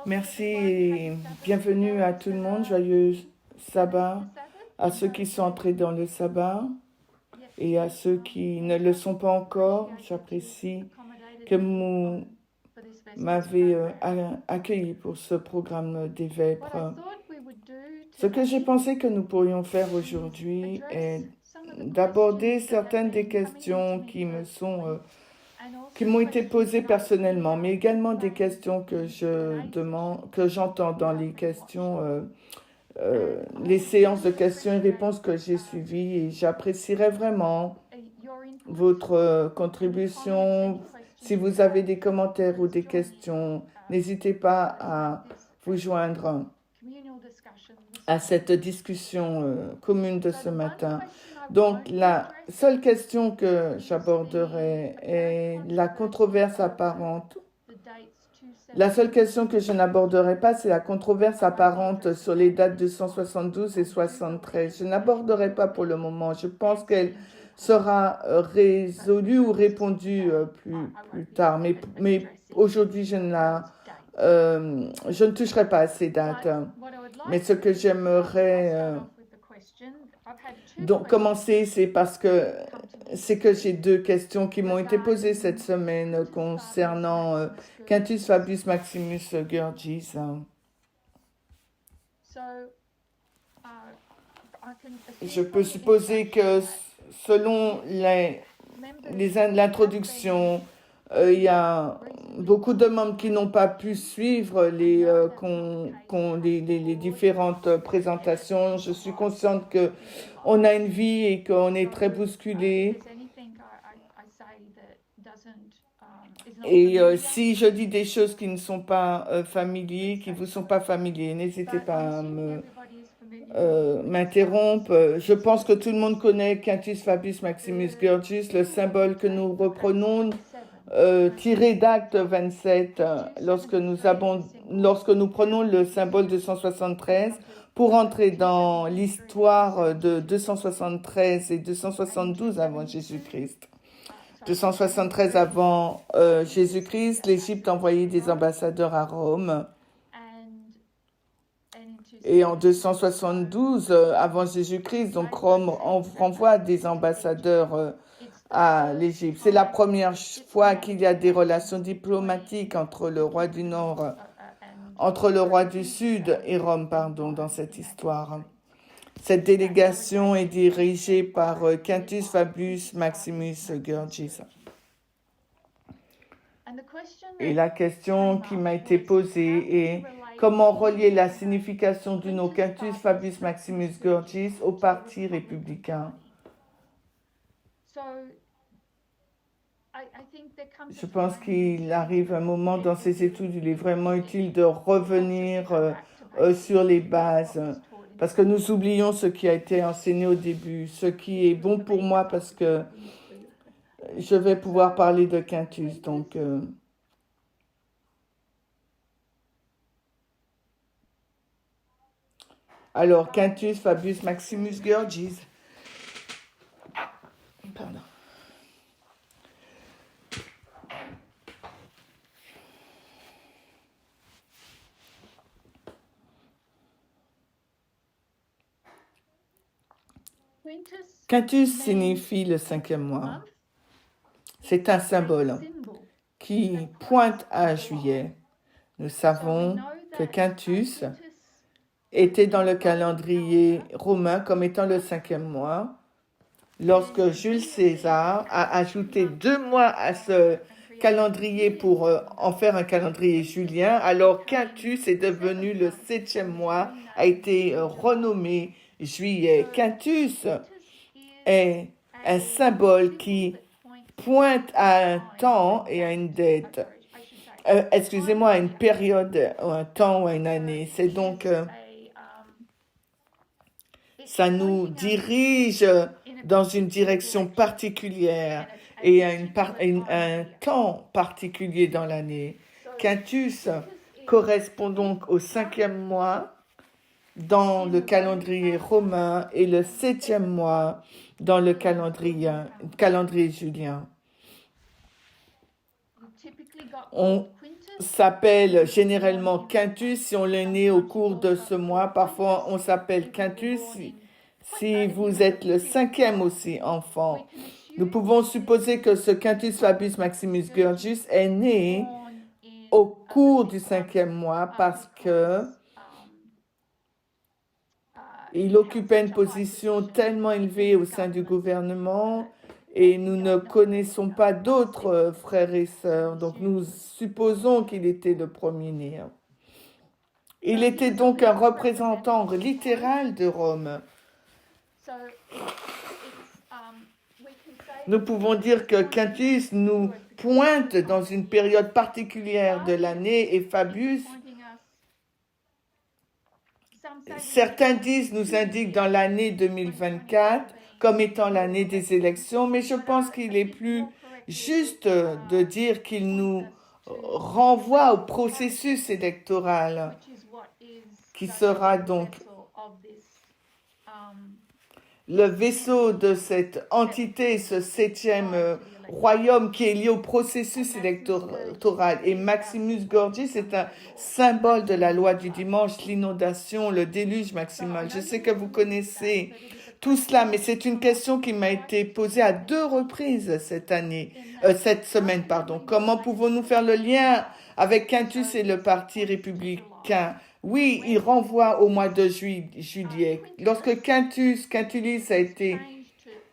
Merci et bienvenue à tout le monde. Joyeux sabbat à ceux qui sont entrés dans le sabbat et à ceux qui ne le sont pas encore. J'apprécie que vous m'avez accueilli pour ce programme des Vêpres. Ce que j'ai pensé que nous pourrions faire aujourd'hui est d'aborder certaines des questions qui m'ont été posées personnellement, mais également des questions que j'entends dans les questions, les séances de questions et réponses que j'ai suivies, et j'apprécierais vraiment votre contribution. Si vous avez des commentaires ou des questions, n'hésitez pas à vous joindre à cette discussion commune de ce matin. Donc, la seule question que j'aborderai est la controverse apparente. La seule question que je n'aborderai pas, c'est la controverse apparente sur les dates de 172 et 73. Je n'aborderai pas pour le moment. Je pense qu'elle sera résolue ou répondue plus tard. Mais aujourd'hui, je ne toucherai pas à ces dates. Mais ce que j'aimerais donc commencer, c'est que j'ai deux questions qui m'ont été posées cette semaine concernant Quintus Fabius Maximus Gurgis. Je peux supposer que selon l'introduction, il y a beaucoup de membres qui n'ont pas pu suivre les différentes présentations. Je suis consciente qu'on a une vie et qu'on est très bousculé. Et si je dis des choses qui ne sont pas familiers, qui ne vous sont pas familiers, n'hésitez pas à m'interrompre. Je pense que tout le monde connaît Quintus Fabius Maximus Gurgis, le symbole que nous reprenons, tiré d'Acte 27, lorsque nous prenons le symbole 273 pour entrer dans l'histoire de 273 et 272 avant Jésus-Christ. 273 avant Jésus-Christ, l'Égypte envoyait des ambassadeurs à Rome. Et en 272 avant Jésus-Christ, donc Rome renvoie des ambassadeurs à l'Égypte. C'est la première fois qu'il y a des relations diplomatiques entre le roi du Nord, entre le roi du Sud et Rome, dans cette histoire. Cette délégation est dirigée par Quintus Fabius Maximus Gurgis. Et la question qui m'a été posée est comment relier la signification du nom Quintus Fabius Maximus Gurgis au parti républicain. Je pense qu'il arrive un moment dans ces études où il est vraiment utile de revenir sur les bases, parce que nous oublions ce qui a été enseigné au début, ce qui est bon pour moi, parce que je vais pouvoir parler de Quintus. Donc, alors, Quintus Fabius Maximus Gurgis. Pardon. Quintus signifie le 5e mois. C'est un symbole qui pointe à juillet. Nous savons que Quintus était dans le calendrier romain comme étant le 5e mois. Lorsque Jules César a ajouté 2 mois à ce calendrier pour en faire un calendrier julien, alors Quintus est devenu le 7e mois, a été renommé juillet. Quintus est un symbole qui pointe à un temps et à une date. Excusez-moi, à une période, ou un temps ou à une année. C'est donc, ça nous dirige dans une direction particulière et à un temps particulier dans l'année. Quintus correspond donc au 5e mois dans le calendrier romain et le 7e mois dans le calendrier julien. s'appelle généralement Quintus si on est né au cours de ce mois. Parfois, on s'appelle Quintus si vous êtes le 5e aussi enfant. Nous pouvons supposer que ce Quintus Fabius Maximus Gurgius est né au cours du 5e mois parce que il occupait une position tellement élevée au sein du gouvernement et nous ne connaissons pas d'autres frères et sœurs, donc nous supposons qu'il était le premier-né. Il était donc un représentant littéral de Rome. Nous pouvons dire que Quintus nous pointe dans une période particulière de l'année et Fabius, certains nous indiquent dans l'année 2024 comme étant l'année des élections, mais je pense qu'il est plus juste de dire qu'il nous renvoie au processus électoral qui sera donc le vaisseau de cette entité, ce 7e royaume qui est lié au processus électoral. Et Maximus Gorgius est un symbole de la loi du dimanche, l'inondation, le déluge maximal. Je sais que vous connaissez tout cela, mais c'est une question qui m'a été posée à 2 reprises cette semaine. Comment pouvons-nous faire le lien avec Quintus et le Parti républicain? Oui, il renvoie au mois de juillet. Lorsque Quintulis a été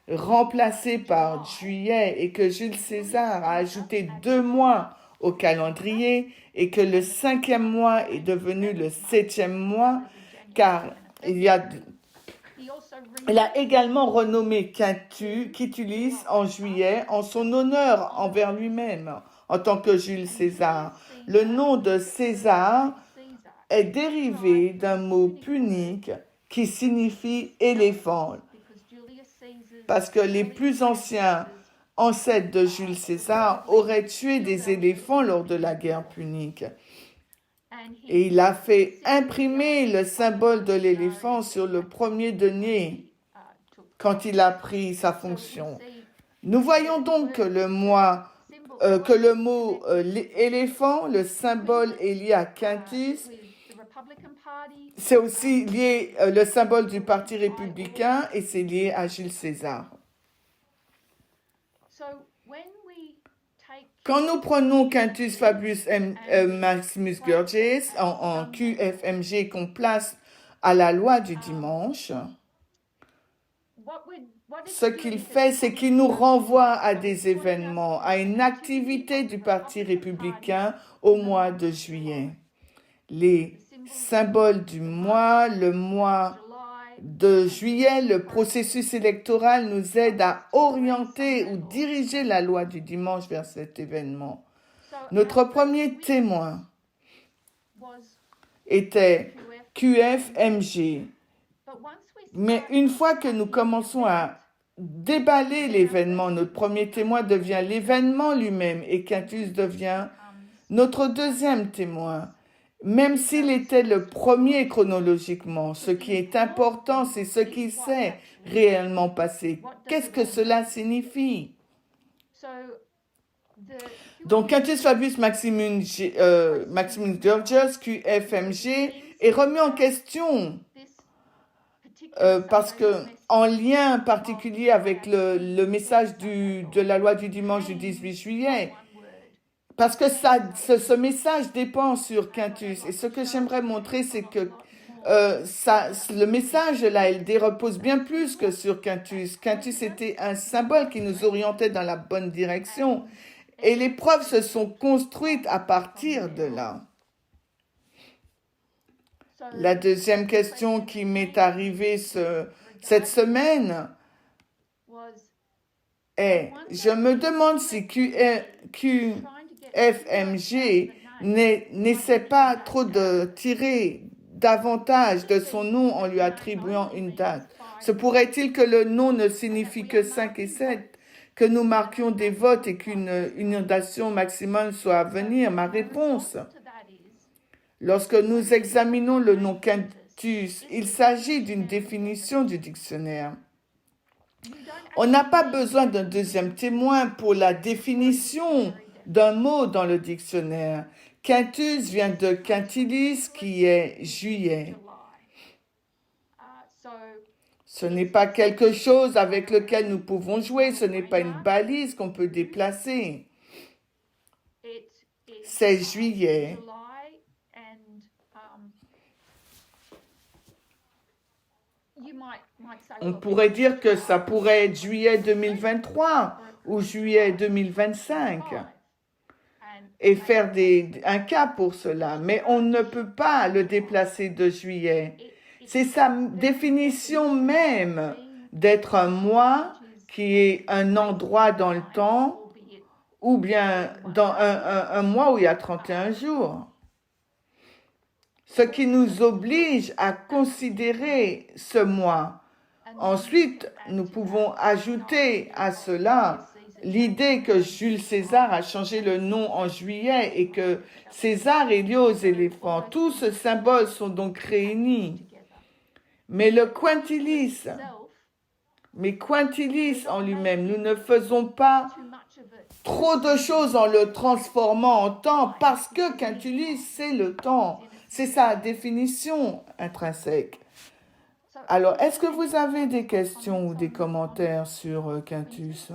remplacé par juillet et que Jules César a ajouté 2 mois au calendrier et que le 5e mois est devenu le 7e mois, car il a également renommé Quintulis en juillet en son honneur envers lui-même en tant que Jules César. Le nom de César est dérivé d'un mot punique qui signifie éléphant, parce que les plus anciens ancêtres de Jules César auraient tué des éléphants lors de la guerre punique. Et il a fait imprimer le symbole de l'éléphant sur le premier denier quand il a pris sa fonction. Nous voyons donc que le mot éléphant, le symbole est lié à Quintus. C'est aussi lié, le symbole du Parti républicain, et c'est lié à Jules César. Quand nous prenons Quintus Fabius Maximus Gurgius en QFMG qu'on place à la loi du dimanche, ce qu'il fait, c'est qu'il nous renvoie à des événements, à une activité du Parti républicain au mois de juillet. Les symboles du mois, le mois de juillet, le processus électoral nous aide à orienter ou diriger la loi du dimanche vers cet événement. Notre premier témoin était QFMG. Mais une fois que nous commençons à déballer l'événement, notre premier témoin devient l'événement lui-même et Quintus devient notre deuxième témoin. Même s'il était le premier chronologiquement, ce qui est important, c'est ce qui s'est réellement passé. Qu'est-ce que cela signifie? Donc, Quintus Fabius Maximus Gurgius, QFMG, est remis en question parce que, en lien particulier avec le message de la loi du dimanche du 18 juillet, parce que ce message dépend sur Quintus. Et ce que j'aimerais montrer, c'est que le message là, il repose bien plus que sur Quintus. Quintus était un symbole qui nous orientait dans la bonne direction. Et les preuves se sont construites à partir de là. La deuxième question qui m'est arrivée cette semaine est, je me demande si QFMG n'essaie pas trop de tirer davantage de son nom en lui attribuant une date. Se pourrait-il que le nom ne signifie que 5 et 7, que nous marquions des votes et qu'une inondation maximale soit à venir? Ma réponse, lorsque nous examinons le nom Quintus, il s'agit d'une définition du dictionnaire. On n'a pas besoin d'un deuxième témoin pour la définition d'un mot dans le dictionnaire. Quintus vient de quintilis qui est juillet. Ce n'est pas quelque chose avec lequel nous pouvons jouer, ce n'est pas une balise qu'on peut déplacer. C'est juillet. On pourrait dire que ça pourrait être juillet 2023 ou juillet 2025 et faire un cas pour cela. Mais on ne peut pas le déplacer de juillet. C'est sa définition même d'être un mois qui est un endroit dans le temps ou bien dans un mois où il y a 31 jours. Ce qui nous oblige à considérer ce mois. Ensuite, nous pouvons ajouter à cela l'idée que Jules César a changé le nom en juillet et que César est lié aux éléphants. Tous ces symboles sont donc réunis. Mais le quintilis, en lui-même, nous ne faisons pas trop de choses en le transformant en temps parce que quintilis, c'est le temps. C'est sa définition intrinsèque. Alors, est-ce que vous avez des questions ou des commentaires sur Quintus?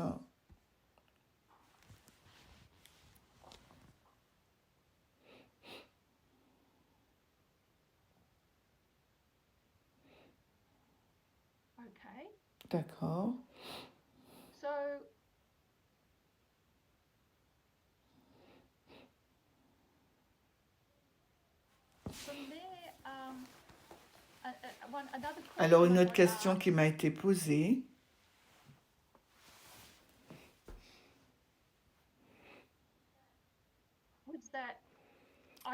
D'accord. Alors, une autre question qui m'a été posée.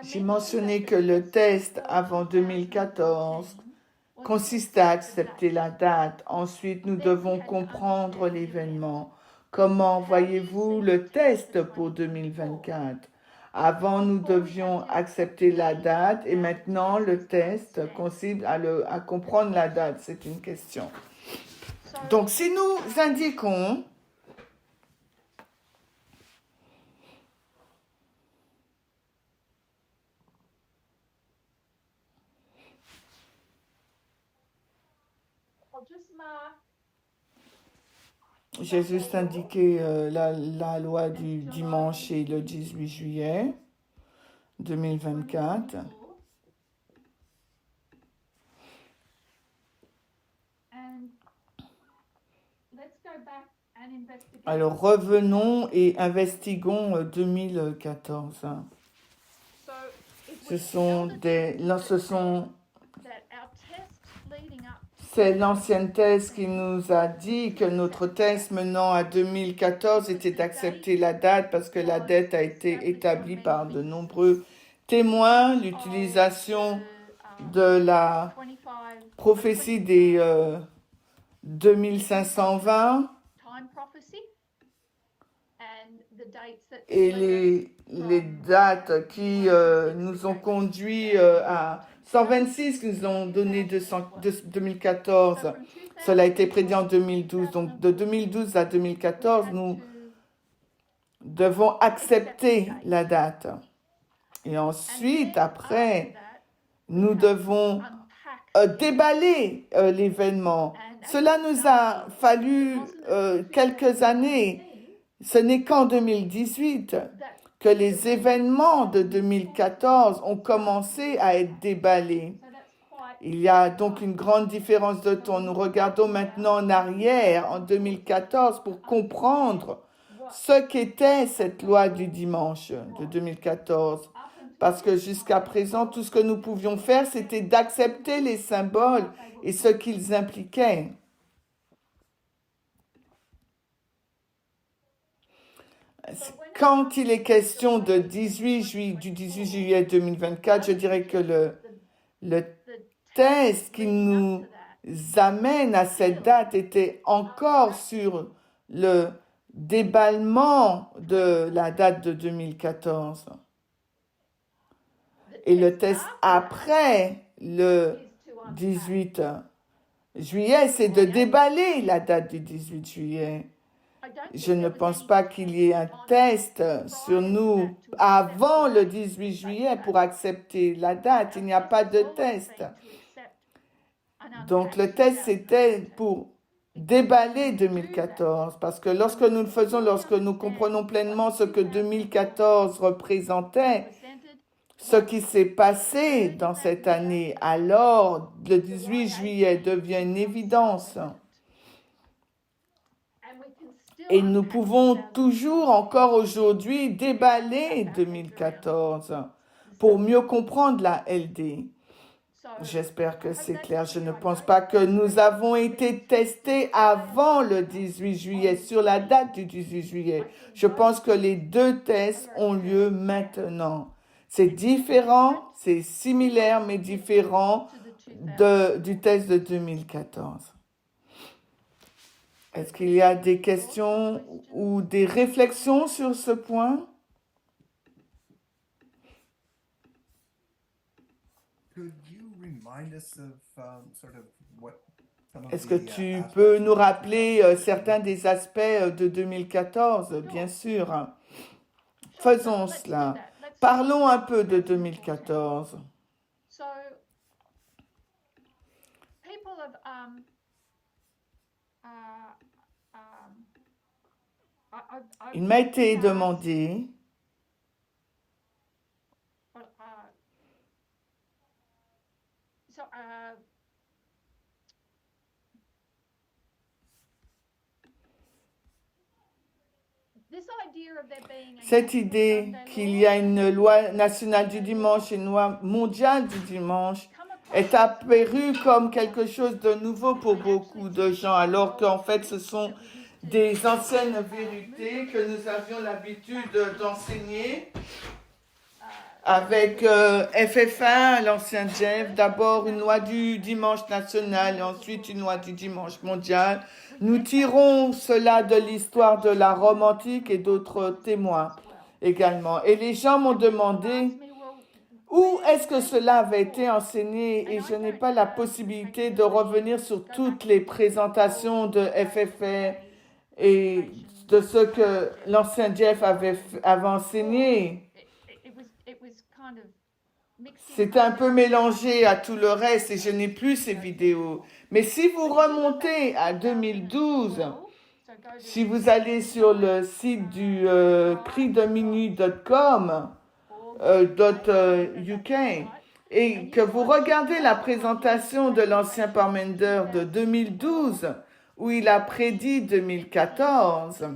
J'ai mentionné que le test avant 2014 consiste à accepter la date. Ensuite, nous devons comprendre l'événement. Comment voyez-vous le test pour 2024? Avant, nous devions accepter la date et maintenant, le test consiste à comprendre la date. C'est une question. Donc, si nous indiquons j'ai juste indiqué la loi du dimanche et le 18 juillet 2024. Alors, revenons et investiguons 2014. C'est l'ancienne thèse qui nous a dit que notre thèse menant à 2014 était d'accepter la date parce que la date a été établie par de nombreux témoins. L'utilisation de la prophétie des 2520 et les dates qui nous ont conduit à 126 qui nous ont donné de 2014. Cela a été prédit en 2012. Donc de 2012 à 2014, nous devons accepter la date. Et ensuite, après, nous devons déballer l'événement. Cela nous a fallu quelques années. Ce n'est qu'en 2018 que les événements de 2014 ont commencé à être déballés. Il y a donc une grande différence de temps. Nous regardons maintenant en arrière, en 2014, pour comprendre ce qu'était cette loi du dimanche de 2014. Parce que jusqu'à présent, tout ce que nous pouvions faire, c'était d'accepter les symboles et ce qu'ils impliquaient. Quand il est question du 18 juillet 2024, je dirais que le test qui nous amène à cette date était encore sur le déballement de la date de 2014. Et le test après le 18 juillet, c'est de déballer la date du 18 juillet. Je ne pense pas qu'il y ait un test sur nous avant le 18 juillet pour accepter la date. Il n'y a pas de test. Donc le test, c'était pour déballer 2014, parce que lorsque nous le faisons, lorsque nous comprenons pleinement ce que 2014 représentait, ce qui s'est passé dans cette année, alors le 18 juillet devient une évidence. Et nous pouvons toujours encore aujourd'hui déballer 2014 pour mieux comprendre la LD. J'espère que c'est clair. Je ne pense pas que nous avons été testés avant le 18 juillet, sur la date du 18 juillet. Je pense que les deux tests ont lieu maintenant. C'est différent, c'est similaire, mais différent du test de 2014. Est-ce qu'il y a des questions ou des réflexions sur ce point? Est-ce que tu peux nous rappeler certains des aspects de 2014? Bien sûr. Faisons cela. Parlons un peu de 2014. Il m'a été demandé cette idée qu'il y a une loi nationale du dimanche et une loi mondiale du dimanche est apparue comme quelque chose de nouveau pour beaucoup de gens, alors qu'en fait ce sont des anciennes vérités que nous avions l'habitude d'enseigner avec FF1, l'ancien Jeff, d'abord une loi du dimanche national et ensuite une loi du dimanche mondial. Nous tirons cela de l'histoire de la Rome antique et d'autres témoins également. Et les gens m'ont demandé où est-ce que cela avait été enseigné, et je n'ai pas la possibilité de revenir sur toutes les présentations de FFA et de ce que l'ancien Jeff avait enseigné. C'est un peu mélangé à tout le reste et je n'ai plus ces vidéos. Mais si vous remontez à 2012, si vous allez sur le site du crisdeminute.com, .uk, et que vous regardez la présentation de l'ancien Parmenter de 2012, où il a prédit 2014,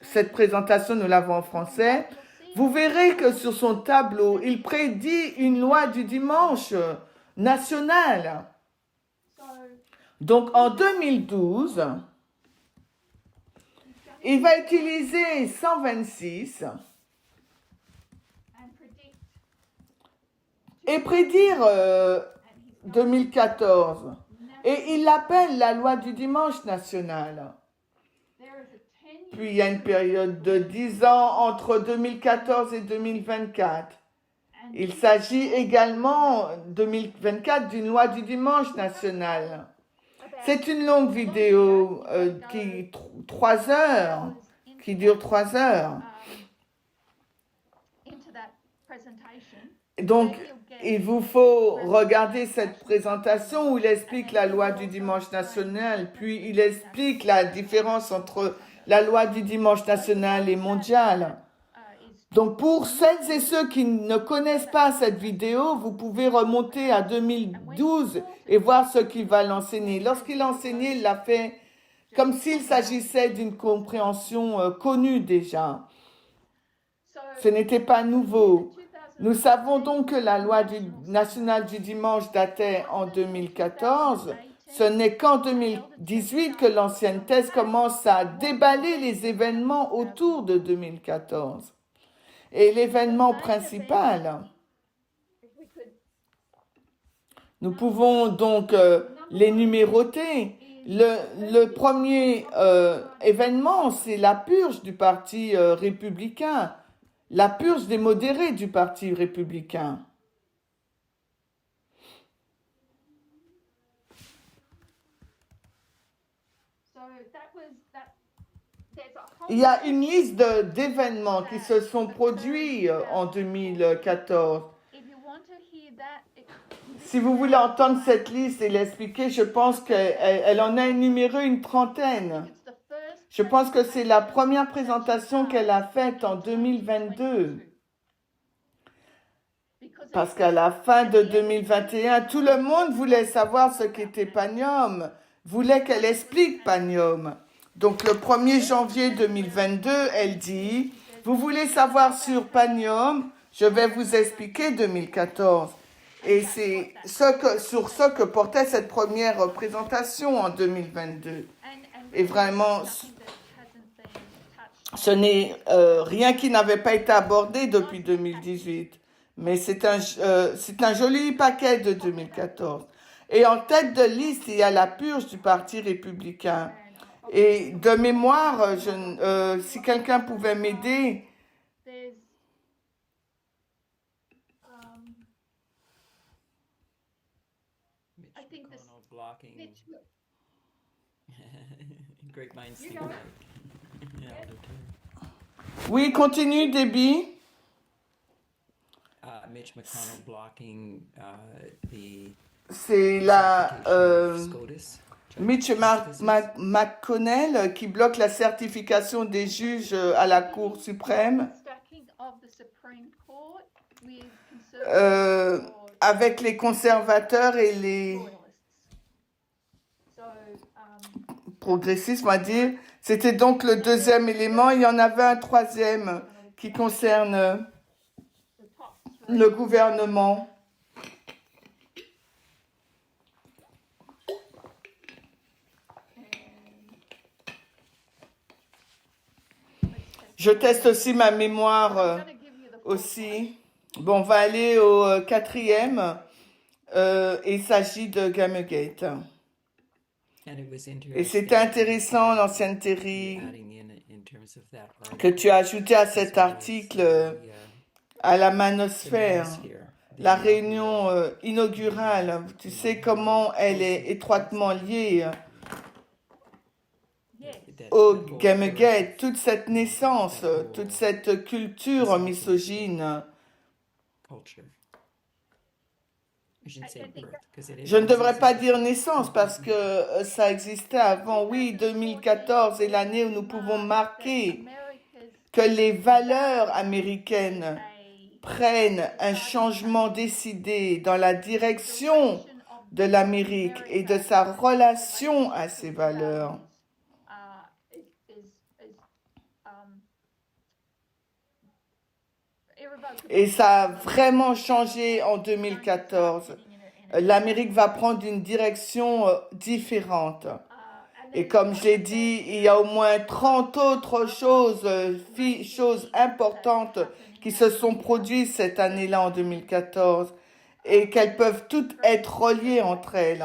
cette présentation, nous l'avons en français, vous verrez que sur son tableau, il prédit une loi du dimanche nationale. Donc en 2012, il va utiliser 126 et prédire 2014. Et il l'appelle la loi du dimanche national. Puis il y a une période de 10 ans entre 2014 et 2024. Il s'agit également, 2024, d'une loi du dimanche national. C'est une longue vidéo qui dure 3 heures. Donc, il vous faut regarder cette présentation où il explique la loi du dimanche national, puis il explique la différence entre la loi du dimanche national et mondiale. Donc, pour celles et ceux qui ne connaissent pas cette vidéo, vous pouvez remonter à 2012 et voir ce qu'il va l'enseigner. Lorsqu'il enseignait, il l'a fait comme s'il s'agissait d'une compréhension connue déjà. Ce n'était pas nouveau. Nous savons donc que la loi nationale du dimanche datait en 2014. Ce n'est qu'en 2018 que l'ancienne thèse commence à déballer les événements autour de 2014. Et l'événement principal, nous pouvons donc les numéroter. Le premier événement, c'est la purge du Parti républicain, la purge des modérés du Parti républicain. il y a une liste d'événements qui se sont produits en 2014. Si vous voulez entendre cette liste et l'expliquer, je pense qu'elle en a énuméré une trentaine. Je pense que c'est la première présentation qu'elle a faite en 2022. Parce qu'à la fin de 2021, tout le monde voulait savoir ce qu'était Panium, voulait qu'elle explique Panium. Donc le 1er janvier 2022, elle dit, vous voulez savoir sur Panium, je vais vous expliquer 2014. Et c'est sur ce que portait cette première présentation en 2022. Et vraiment, ce n'est rien qui n'avait pas été abordé depuis 2018. Mais c'est un joli paquet de 2014. Et en tête de liste, il y a la purge du Parti républicain. Et de mémoire, si quelqu'un pouvait m'aider, Great minds think alike. Yeah, oui, continue, Debbie. Mitch McConnell blocking the C'est la SCOTUS. Mitch McConnell qui bloque la certification des juges à la Cour suprême avec les conservateurs et les progressistes, on va dire. C'était donc le deuxième élément. Il y en avait un troisième qui concerne le gouvernement. Je teste aussi ma mémoire aussi. Bon, on va aller au quatrième. Il s'agit de Gamergate. Et c'était intéressant, l'ancienne Terry, que tu as ajouté à cet article à la manosphère, la réunion inaugurale. Tu sais comment elle est étroitement liée au Gamergate, toute cette naissance, toute cette culture misogyne. Je ne devrais pas dire naissance parce que ça existait avant. Oui, 2014 est l'année où nous pouvons marquer que les valeurs américaines prennent un changement décidé dans la direction de l'Amérique et de sa relation à ces valeurs. Et ça a vraiment changé en 2014. L'Amérique va prendre une direction différente. Et comme j'ai dit, il y a au moins 30 autres choses importantes qui se sont produites cette année-là en 2014 et qu'elles peuvent toutes être reliées entre elles.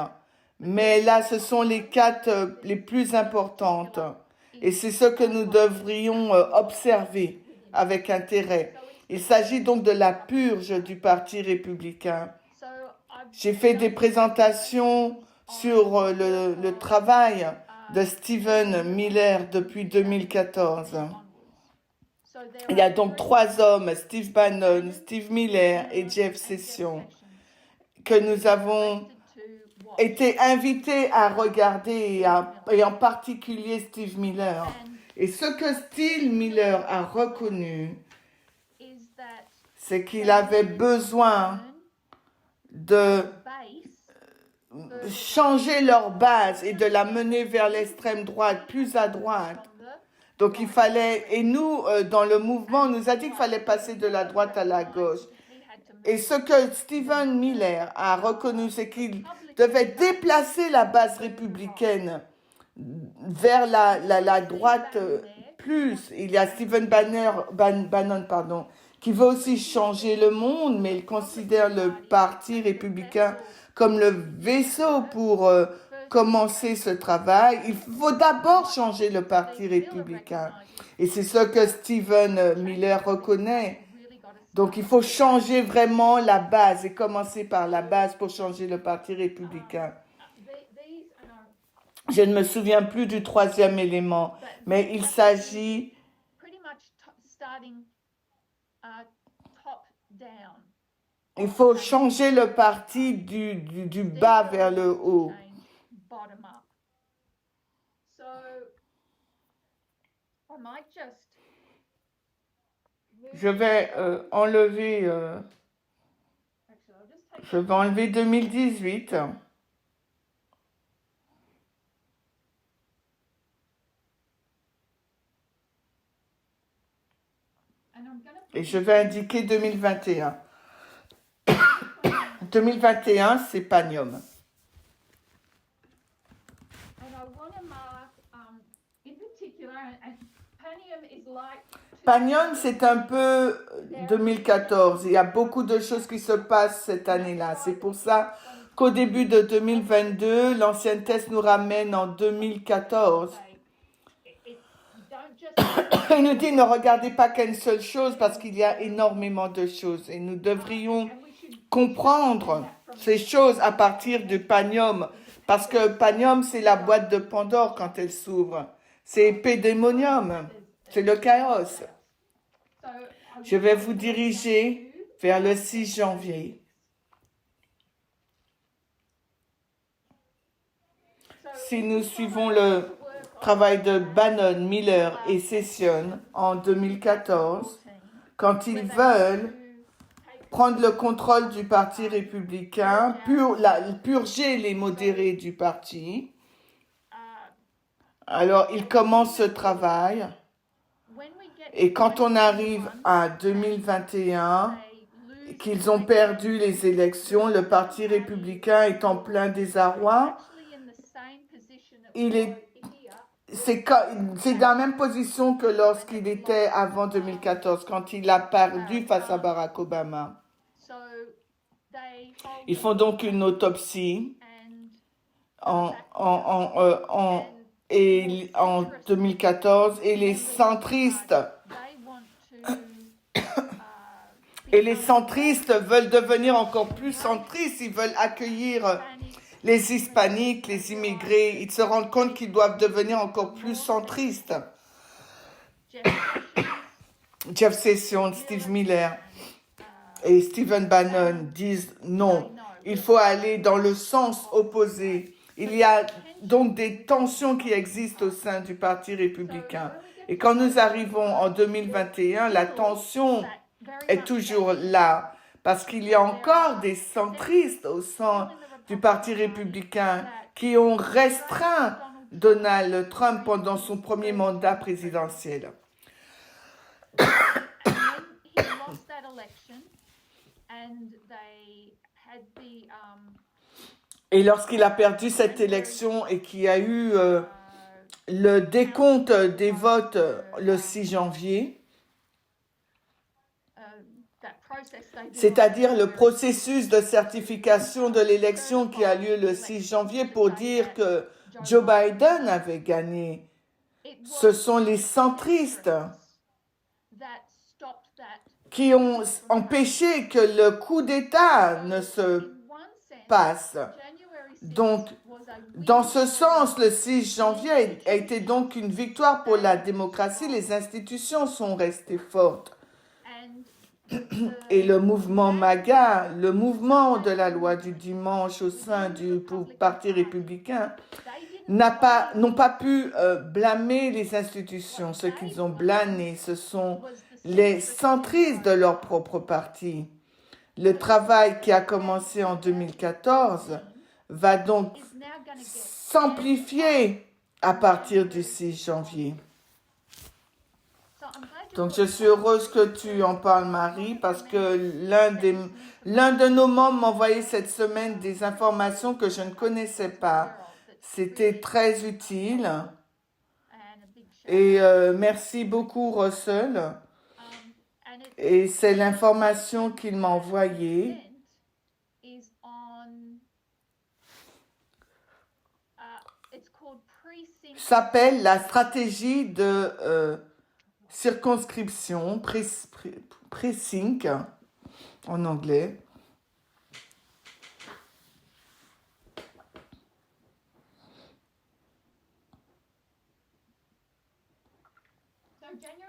Mais là, ce sont les 4 les plus importantes. Et c'est ce que nous devrions observer avec intérêt. Il s'agit donc de la purge du Parti républicain. J'ai fait des présentations sur le travail de Stephen Miller depuis 2014. Il y a donc 3 hommes, Steve Bannon, Steve Miller et Jeff Sessions, que nous avons été invités à regarder, et en particulier Steve Miller. Et ce que Steve Miller a reconnu, c'est qu'il avait besoin de changer leur base et de la mener vers l'extrême droite, plus à droite. Donc il fallait, et nous, dans le mouvement, on nous a dit qu'il fallait passer de la droite à la gauche. Et ce que Stephen Miller a reconnu, c'est qu'il devait déplacer la base républicaine vers la droite plus. Il y a Stephen Bannon, qui veut aussi changer le monde, mais il considère le Parti républicain comme le vaisseau pour commencer ce travail. Il faut d'abord changer le Parti républicain. Et c'est ce que Stephen Miller reconnaît. Donc il faut changer vraiment la base et commencer par la base pour changer le Parti républicain. Je ne me souviens plus du troisième élément, mais il s'agit pretty much starting top down. il faut changer le parti du bas vers le haut. Change bottom up. So I might just Je vais enlever, actually I'll just take je vais enlever 2018 and I'm gonna et je vais indiquer 2021. 2021, c'est Panium. and I want to mark in particular and Panium is like Panion, c'est un peu 2014. Il y a beaucoup de choses qui se passent cette année-là. C'est pour ça qu'au début de 2022, l'ancienne thèse nous ramène en 2014. don't just Il nous dit ne regardez pas qu'une seule chose parce qu'il y a énormément de choses. Et nous devrions and we should comprendre ces choses à partir du Panium. Parce que Panium, c'est la boîte de Pandore quand elle s'ouvre. C'est Pédémonium. C'est le chaos. so Je vais vous diriger vers le 6 janvier. Si nous suivons le travail de Bannon, Miller et Session en 2014, quand ils veulent prendre le contrôle du Parti républicain, purger les modérés du parti, alors ils commencent ce travail. Et quand on arrive à 2021, qu'ils ont perdu les élections, le Parti républicain est en plein désarroi. C'est dans la même position que lorsqu'il était avant 2014, quand il a perdu face à Barack Obama. Ils font donc une autopsie en 2014 et les centristes veulent devenir encore plus centristes. Ils veulent accueillir les hispaniques, les immigrés. Ils se rendent compte qu'ils doivent devenir encore plus centristes. Jeff Sessions, Steve Miller et Stephen Bannon disent non, il faut aller dans le sens opposé. Il y a donc des tensions qui existent au sein du Parti républicain. Et quand nous arrivons en 2021, la tension est toujours là, parce qu'il y a encore des centristes au sein du Parti républicain qui ont restreint Donald Trump pendant son premier mandat présidentiel. Et lorsqu'il a perdu cette élection et qu'il y a eu le décompte des votes le 6 janvier, c'est-à-dire le processus de certification de l'élection qui a lieu le 6 janvier pour dire que Joe Biden avait gagné. Ce sont les centristes qui ont empêché que le coup d'État ne se passe. Donc, dans ce sens, le 6 janvier a été donc une victoire pour la démocratie. Les institutions sont restées fortes. Et le mouvement MAGA, le mouvement de la loi du dimanche au sein du Parti républicain, n'ont pas pu blâmer les institutions. Ce qu'ils ont blâmé, ce sont les centristes de leur propre parti. Le travail qui a commencé en 2014 va donc s'amplifier à partir du 6 janvier. Donc, je suis heureuse que tu en parles, Marie, parce que l'un de nos membres m'a envoyé cette semaine des informations que je ne connaissais pas. C'était très utile. Et merci beaucoup, Russell. Et c'est l'information qu'il m'a envoyée. S'appelle la stratégie de circonscription, precinct en anglais.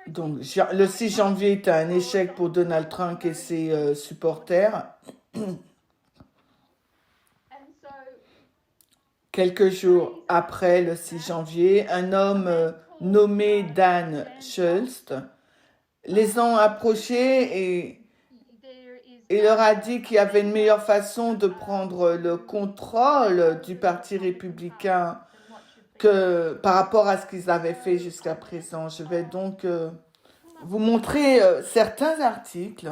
Donc, le 6 janvier était un échec pour Donald Trump et ses supporters. Quelques jours après le 6 janvier, un homme nommé Dan Schultz les ont approchés et il leur a dit qu'il y avait une meilleure façon de prendre le contrôle du Parti républicain que par rapport à ce qu'ils avaient fait jusqu'à présent. Je vais donc vous montrer certains articles.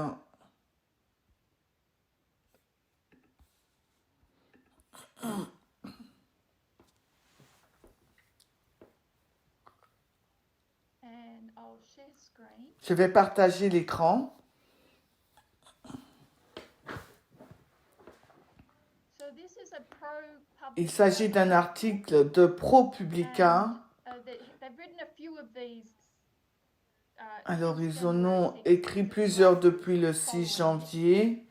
Je vais partager l'écran. Il s'agit d'un article de ProPublica. Alors, ils en ont écrit plusieurs depuis le 6 janvier.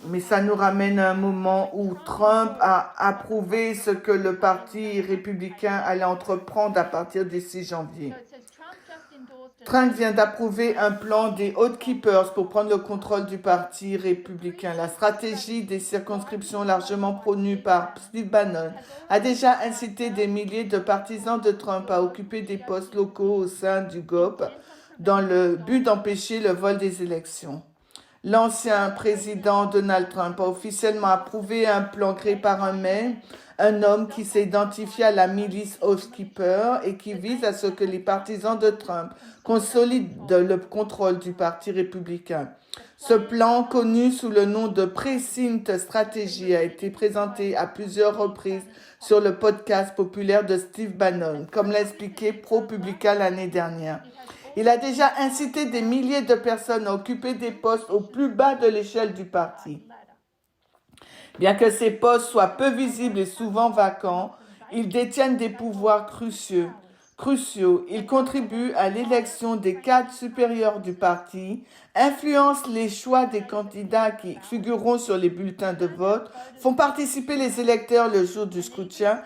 Mais ça nous ramène à un moment où Trump a approuvé ce que le Parti républicain allait entreprendre à partir du 6 janvier. Trump vient d'approuver un plan des Oath Keepers pour prendre le contrôle du Parti républicain. La stratégie des circonscriptions largement prônée par Steve Bannon a déjà incité des milliers de partisans de Trump à occuper des postes locaux au sein du GOP dans le but d'empêcher le vol des élections. L'ancien président Donald Trump a officiellement approuvé un plan créé par un homme qui s'est identifié à la milice Oath Keepers et qui vise à ce que les partisans de Trump consolident le contrôle du Parti républicain. Ce plan, connu sous le nom de Precinct Strategy, a été présenté à plusieurs reprises sur le podcast populaire de Steve Bannon, comme l'a expliqué ProPublica l'année dernière. Il a déjà incité des milliers de personnes à occuper des postes au plus bas de l'échelle du parti. Bien que ces postes soient peu visibles et souvent vacants, ils détiennent des pouvoirs cruciaux. Ils contribuent à l'élection des cadres supérieurs du parti, influencent les choix des candidats qui figureront sur les bulletins de vote, font participer les électeurs le jour du scrutin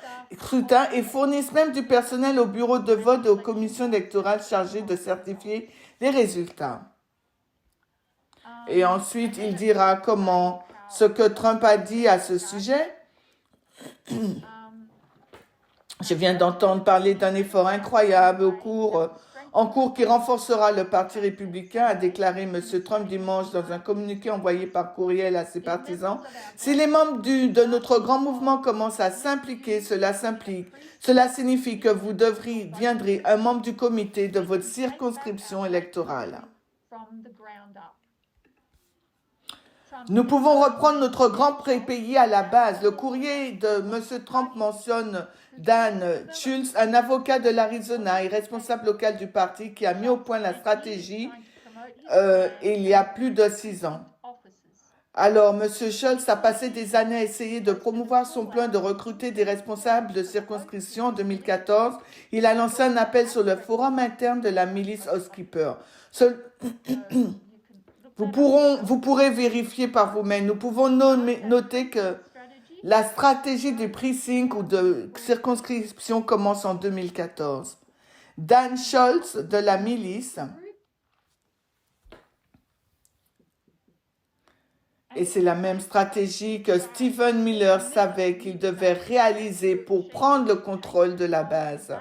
et fournissent même du personnel au bureau de vote et aux commissions électorales chargées de certifier les résultats. Et ensuite, il dira comment ce que Trump a dit à ce sujet. Je viens d'entendre parler d'un effort incroyable en cours qui renforcera le Parti républicain, a déclaré M. Trump dimanche dans un communiqué envoyé par courriel à ses partisans. Si les membres de notre grand mouvement commencent à s'impliquer, cela signifie que vous deviendrez un membre du comité de votre circonscription électorale. Nous pouvons reprendre notre grand pays à la base. Le courrier de M. Trump mentionne Dan Schultz, un avocat de l'Arizona et responsable local du parti qui a mis au point la stratégie il y a plus de 6 ans. Alors, M. Schultz a passé des années à essayer de promouvoir son plan de recruter des responsables de circonscription en 2014. Il a lancé un appel sur le forum interne de la milice Oath Keepers. Vous pourrez vérifier par vous-même. Nous pouvons noter que la stratégie du precinct ou de circonscription commence en 2014. Dan Schultz de la milice, et c'est la même stratégie que Stephen Miller savait qu'il devait réaliser pour prendre le contrôle de la base.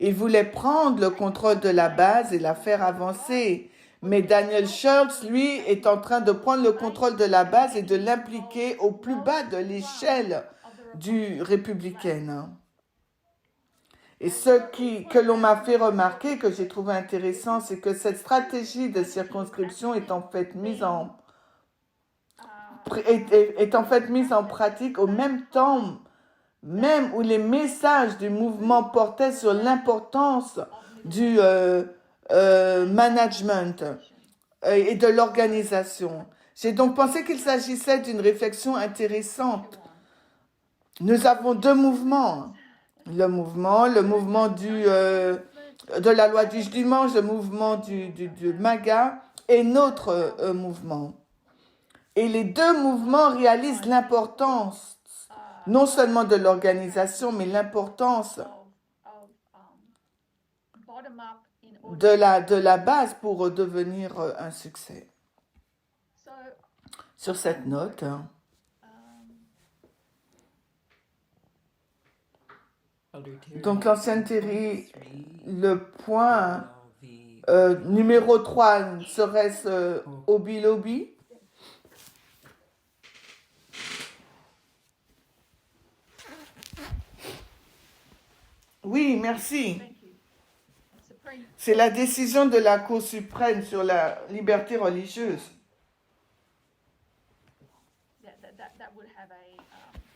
Il voulait prendre le contrôle de la base et la faire avancer. Mais Daniel Schultz, lui, est en train de prendre le contrôle de la base et de l'impliquer au plus bas de l'échelle du républicain. Et ce que l'on m'a fait remarquer, que j'ai trouvé intéressant, c'est que cette stratégie de circonscription est en fait mise en pratique au même temps, même où les messages du mouvement portaient sur l'importance du management et de l'organisation. J'ai donc pensé qu'il s'agissait d'une réflexion intéressante. Nous avons deux mouvements. Le mouvement de la loi du dimanche, le mouvement du MAGA et notre mouvement. Et les deux mouvements réalisent l'importance, non seulement de l'organisation, mais l'importance bottom-up in order. de la base pour devenir un succès. So, Sur cette note, um, Elder Terry, donc l'ancienne point Terry, three, le point well, the numéro 3 serait-ce Obi Lobby? Oui, merci. thank you. Supreme. C'est la décision de la Cour suprême sur la liberté religieuse. That would have a.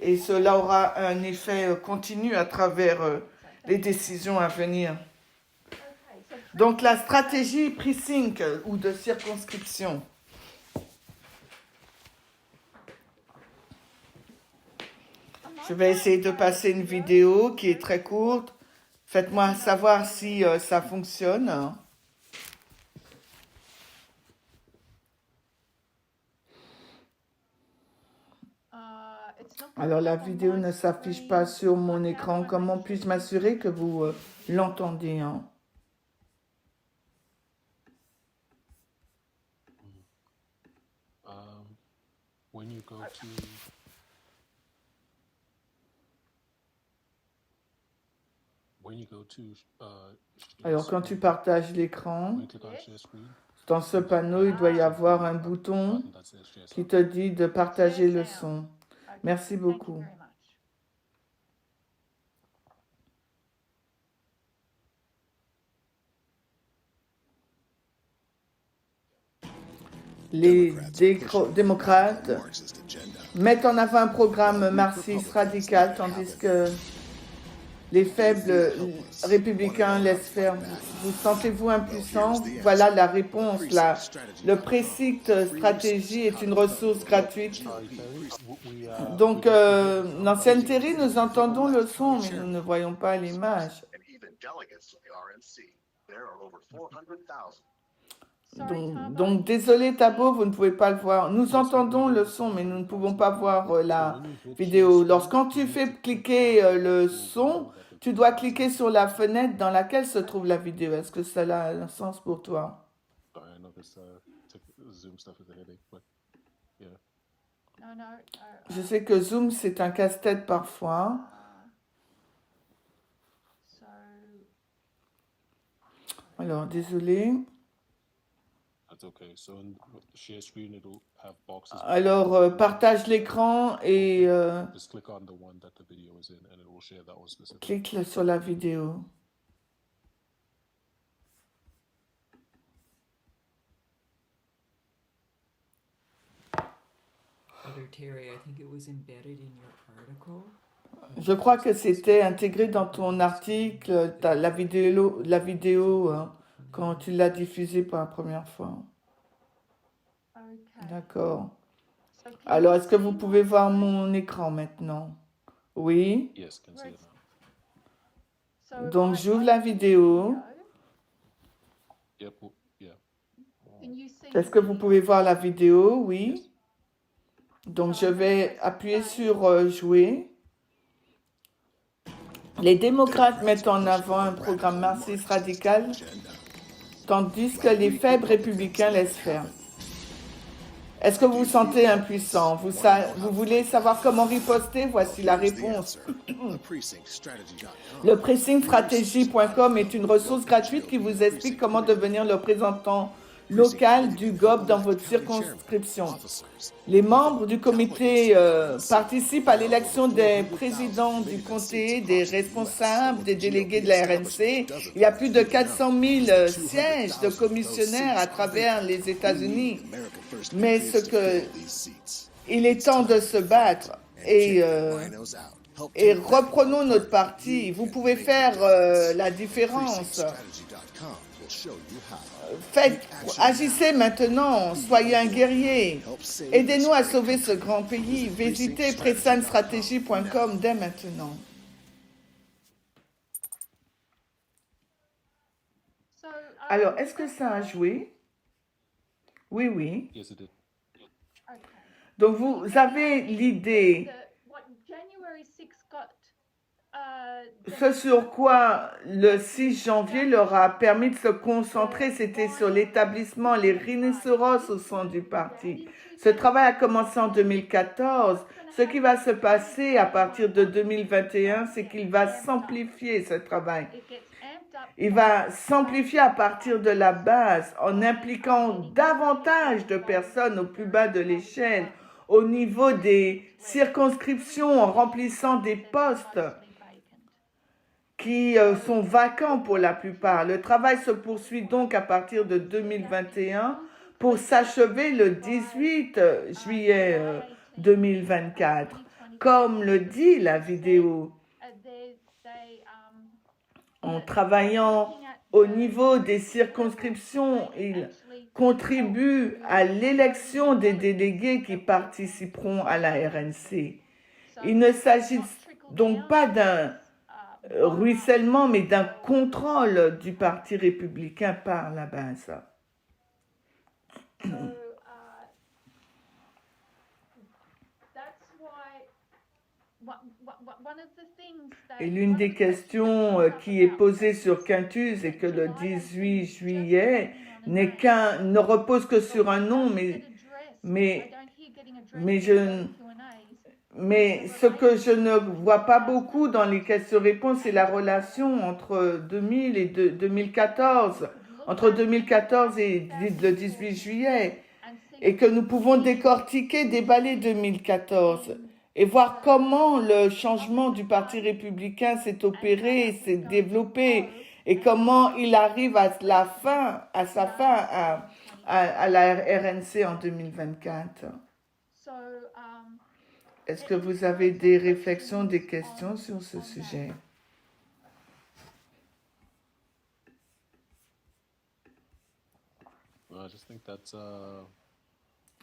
Et cela aura un effet continu à travers les décisions à venir. Okay, so Donc la stratégie precinct ou de circonscription. Je vais essayer de passer une vidéo qui est très courte. Faites-moi savoir si ça fonctionne. It's not Alors la coming up on vidéo my ne s'affiche screen. pas sur mon Okay, écran. I'm Comment making puis-je sure. m'assurer que vous l'entendez, hein? When you go to Alors quand tu partages l'écran, when you click on share screen, dans ce panneau, il doit y avoir un bouton button that says share qui sound. te dit de partager le Share son. Okay, Merci thank you beaucoup. very much. Les démocrates mettent en avant un programme marxiste radical, tandis que les faibles républicains laissent faire. Vous sentez-vous impuissant? Voilà la réponse. Le precinct stratégie est une ressource gratuite. Donc, l'ancienne Terry, nous entendons le son, mais nous ne voyons pas l'image. Donc, désolé Tabo, vous ne pouvez pas le voir. Nous entendons le son, mais nous ne pouvons pas voir la vidéo. Lorsqu'on tu fais cliquer le son, tu dois cliquer sur la fenêtre dans laquelle se trouve la vidéo. Est-ce que cela a un sens pour toi? Sorry, I know this Zoom stuff is a headache, but yeah. No, Je sais que Zoom, c'est un casse-tête parfois. so Alors, désolé. That's okay. So in the share screen, it'll have boxes. Alors, partage l'écran et Just click on the one that the video is in, and it will share that one specifically. clique sur la vidéo. Elder Terry, I think it was embedded in your article. Je crois que c'était intégré dans ton article, la vidéo hein, quand tu l'as diffusée pour la première fois. okay. D'accord. So can Alors, you est-ce que see vous my pouvez voir screen? mon écran maintenant? Oui. Yes, can see it now. So if Donc, I j'ouvre open la the vidéo. Yep. Yeah. can you see Est-ce que vous the- pouvez voir la vidéo? Oui. Yes. Donc, je vais appuyer sur jouer. Les démocrates mettent en avant un programme marxiste radical, tandis que les faibles républicains laissent faire. Est-ce que vous vous sentez impuissant? Vous voulez savoir comment riposter? Voici la réponse. Le pressingstratégie.com est une ressource gratuite qui vous explique comment devenir le représentant local du GOP dans votre circonscription. Les membres du comité participent à l'élection des présidents du comté, des responsables, des délégués de la RNC. Il y a plus de 400 000 sièges de commissionnaires à travers les États-Unis. Mais il est temps de se battre et reprenons notre parti. Vous pouvez faire la différence. Agissez maintenant, soyez un guerrier. Aidez-nous à sauver ce grand pays. Visitez pressingstratégie.com dès maintenant. So, Alors, est-ce que ça a joué? Oui, oui. Yes, it did. okay. Donc, vous avez l'idée. What January 6 got ce sur quoi le 6 janvier leur a permis de se concentrer, c'était sur l'établissement les rhinocéros au sein du parti. Ce travail a commencé en 2014. Ce qui va se passer à partir de 2021, c'est qu'il va s'amplifier ce travail. Il va s'amplifier à partir de la base en impliquant davantage de personnes au plus bas de l'échelle, au niveau des circonscriptions, en remplissant des postes qui sont vacants pour la plupart. Le travail se poursuit donc à partir de 2021 pour s'achever le 18 juillet 2024. Comme le dit la vidéo, en travaillant au niveau des circonscriptions, il contribue à l'élection des délégués qui participeront à la RNC. Il ne s'agit donc pas d'un ruissellement, mais d'un contrôle du Parti républicain par la base. Et l'une des questions qui est posée sur Quintus est que le 18 juillet ne repose que sur un nom, mais ce que je ne vois pas beaucoup dans les questions-réponses, c'est la relation entre 2000 et 2014, entre 2014 et le 18 juillet, et que nous pouvons décortiquer, déballer 2014 et voir comment le changement du Parti républicain s'est opéré, s'est développé, et comment il arrive à sa fin à la RNC en 2024. Est-ce que vous avez des réflexions, des questions sur ce sujet?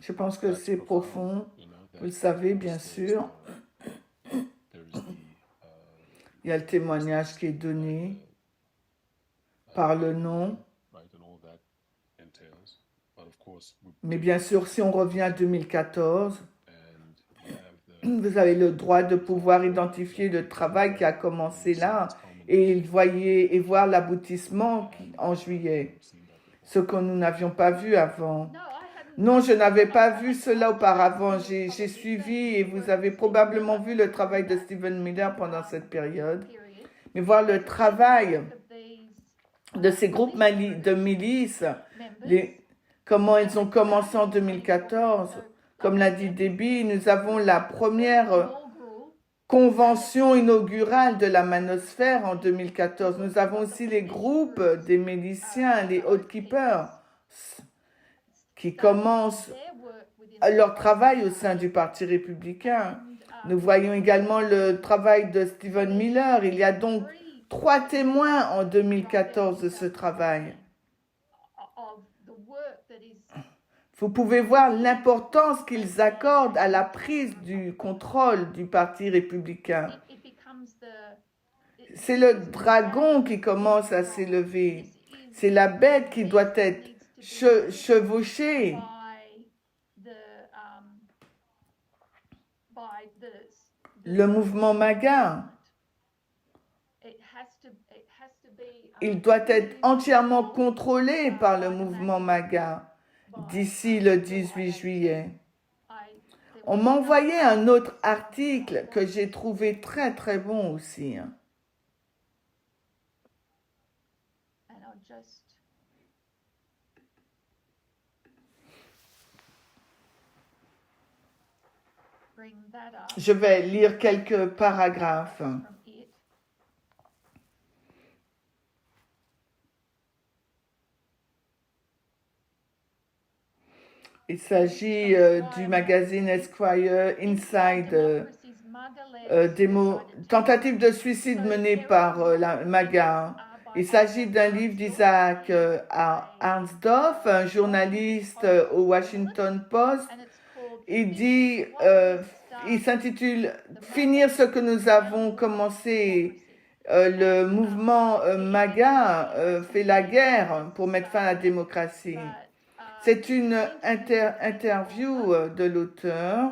Je pense que c'est profond. Vous le savez, bien sûr. Il y a le témoignage qui est donné par le nom. Mais bien sûr, si on revient à 2014, vous avez le droit de pouvoir identifier le travail qui a commencé là et voir l'aboutissement en juillet, ce que nous n'avions pas vu avant. Non, je n'avais pas vu cela auparavant. J'ai suivi et vous avez probablement vu le travail de Stephen Miller pendant cette période. Mais voir le travail de ces groupes de milices, comment ils ont commencé en 2014. Comme l'a dit Debbie, nous avons la première convention inaugurale de la Manosphère en 2014. Nous avons aussi les groupes des miliciens, les Oathkeepers, qui commencent leur travail au sein du Parti républicain. Nous voyons également le travail de Stephen Miller. Il y a donc 3 témoins en 2014 de ce travail. Vous pouvez voir l'importance qu'ils accordent à la prise du contrôle du Parti républicain. C'est le dragon qui commence à s'élever. C'est la bête qui doit être chevauchée. Le mouvement MAGA. Il doit être entièrement contrôlé par le mouvement MAGA d'ici le 18 juillet. On m'a envoyé un autre article que j'ai trouvé très très bon aussi. Je vais lire quelques paragraphes. Il s'agit du magazine Esquire Inside, tentative de suicide menée par la MAGA. Il s'agit d'un livre d'Isaac Arnsdorf, un journaliste au Washington Post. Il s'intitule « Finir ce que nous avons commencé ». Le mouvement MAGA fait la guerre pour mettre fin à la démocratie. C'est une interview de l'auteur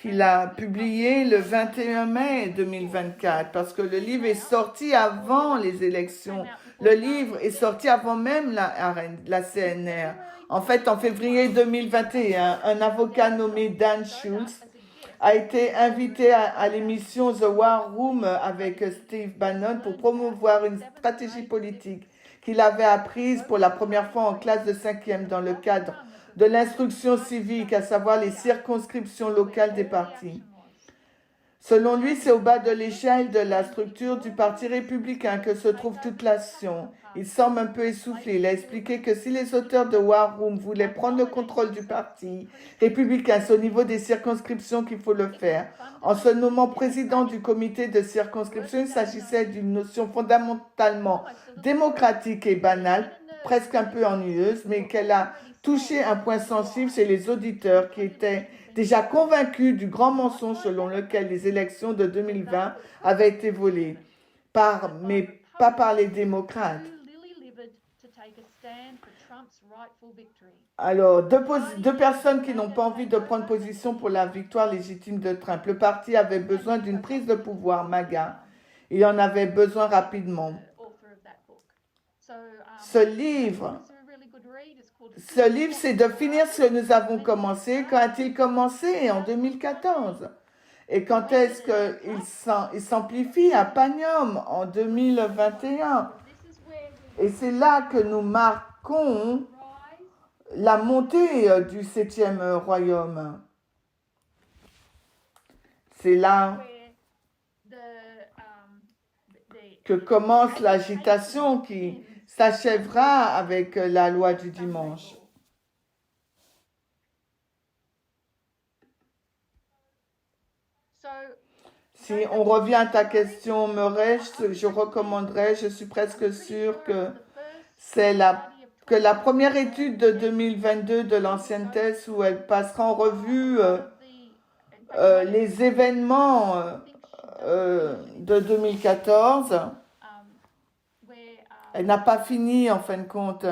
qu'il a publié le 21 mai 2024, parce que le livre est sorti avant les élections. Le livre est sorti avant même la CNR. En fait, en février 2021, un avocat nommé Dan Schultz a été invité à l'émission The War Room avec Steve Bannon pour promouvoir une stratégie politique qu'il avait apprise pour la première fois en classe de 5e dans le cadre de l'instruction civique, à savoir les circonscriptions locales des partis. Selon lui, c'est au bas de l'échelle de la structure du Parti républicain que se trouve toute l'action. Il semble un peu essoufflé. Il a expliqué que si les auteurs de War Room voulaient prendre le contrôle du Parti républicain, c'est au niveau des circonscriptions qu'il faut le faire. En se nommant président du comité de circonscription, il s'agissait d'une notion fondamentalement démocratique et banale, presque un peu ennuyeuse, mais qu'elle a touché un point sensible chez les auditeurs qui étaient déjà convaincus du grand mensonge selon lequel les élections de 2020 avaient été volées, mais pas par les démocrates. Alors, deux personnes qui n'ont pas envie de prendre position pour la victoire légitime de Trump. Le parti avait besoin d'une prise de pouvoir, MAGA. Il en avait besoin rapidement. Ce livre, c'est de finir ce que nous avons commencé. Quand a-t-il commencé? En 2014. Et quand est-ce qu'il s'amplifie? À Panium, en 2021. Et c'est là que nous marquons la montée du 7e royaume. C'est là que commence l'agitation qui s'achèvera avec la loi du dimanche. Si on revient à ta question, Murray, je recommanderais, je suis presque sûre que c'est la première étude de 2022 de l'ancienne thèse où elle passera en revue les événements de 2014. Elle n'a pas fini en fin de compte.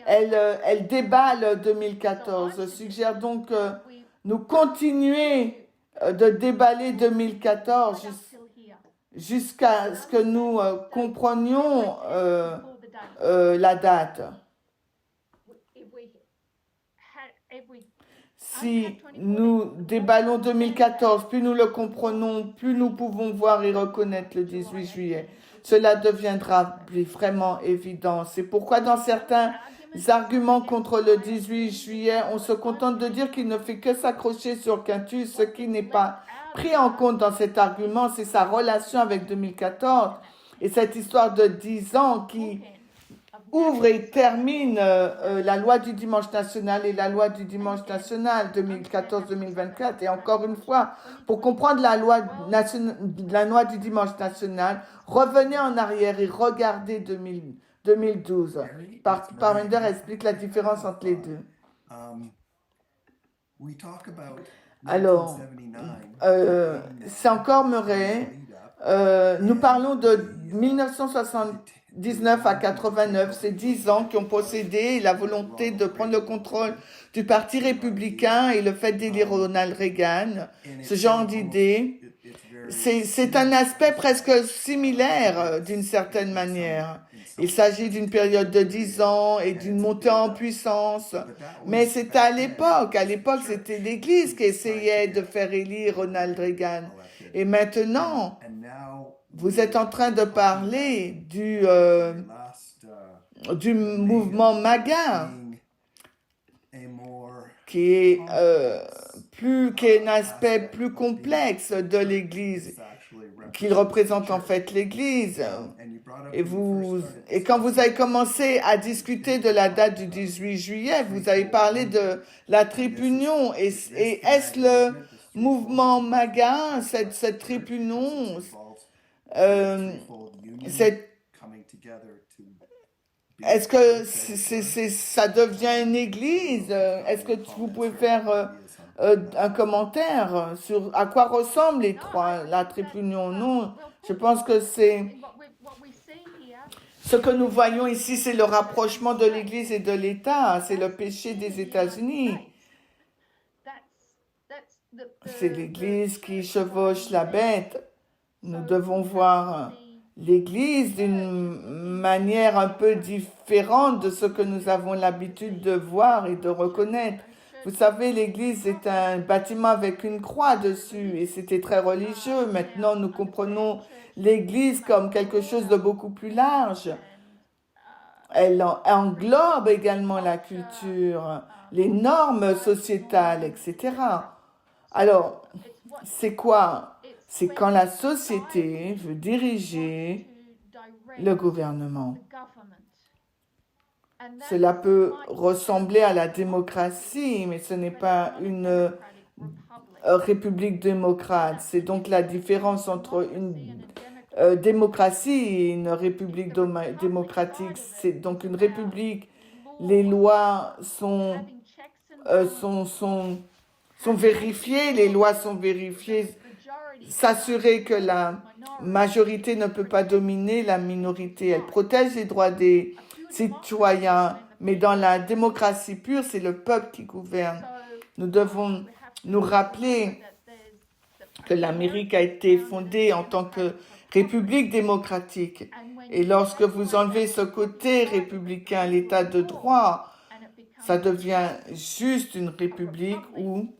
Elle déballe 2014. Je suggère donc que nous continuer de déballer 2014 jusqu'à ce que nous comprenions la date. Si nous déballons 2014, plus nous le comprenons, plus nous pouvons voir et reconnaître le 18 juillet. Cela deviendra vraiment évident. C'est pourquoi dans certains arguments contre le 18 juillet, on se contente de dire qu'il ne fait que s'accrocher sur Quintus. Ce qui n'est pas pris en compte dans cet argument, c'est sa relation avec 2014 et cette histoire de 10 ans qui ouvre et termine la loi du dimanche national et la loi du dimanche national 2014-2024. Et encore une fois, pour comprendre la loi du dimanche national, revenez en arrière et regardez 2012. Parminder explique la différence entre les deux. Alors, c'est encore Murray. Nous parlons de 1979 à 89, c'est 10 ans qui ont possédé la volonté de prendre le contrôle du Parti républicain et le fait d'élire Ronald Reagan. Ce genre d'idée, c'est un aspect presque similaire d'une certaine manière. Il s'agit d'une période de 10 ans et d'une montée en puissance. Mais c'était à l'époque. À l'époque, c'était l'Église qui essayait de faire élire Ronald Reagan. Et maintenant, vous êtes en train de parler du mouvement MAGA, qui est un aspect plus complexe de l'Église, qui représente en fait l'Église. Et quand vous avez commencé à discuter de la date du 18 juillet, vous avez parlé de la triple union. Et est-ce le mouvement MAGA, cette triple union, est-ce que ça devient une église? Est-ce que vous pouvez faire un commentaire sur à quoi ressemblent la triple union? Non, je pense que c'est ce que nous voyons ici, c'est le rapprochement de l'Église et de l'État, c'est le péché des États-Unis. c'est l'Église qui chevauche la bête. Nous devons voir l'Église d'une manière un peu différente de ce que nous avons l'habitude de voir et de reconnaître. Vous savez, l'Église est un bâtiment avec une croix dessus et c'était très religieux. Maintenant, nous comprenons l'Église comme quelque chose de beaucoup plus large. Elle englobe également la culture, les normes sociétales, etc. Alors, c'est quoi? C'est quand la société veut diriger le gouvernement. Cela peut ressembler à la démocratie, mais ce n'est pas une république démocrate. C'est donc la différence entre une démocratie et une république démocratique. C'est donc une république, les lois sont vérifiées, les lois sont vérifiées, s'assurer que la majorité ne peut pas dominer la minorité. Elle protège les droits des citoyens, mais dans la démocratie pure, c'est le peuple qui gouverne. Nous devons nous rappeler que l'Amérique a été fondée en tant que république démocratique. Et lorsque vous enlevez ce côté républicain, l'état de droit, ça devient juste une république où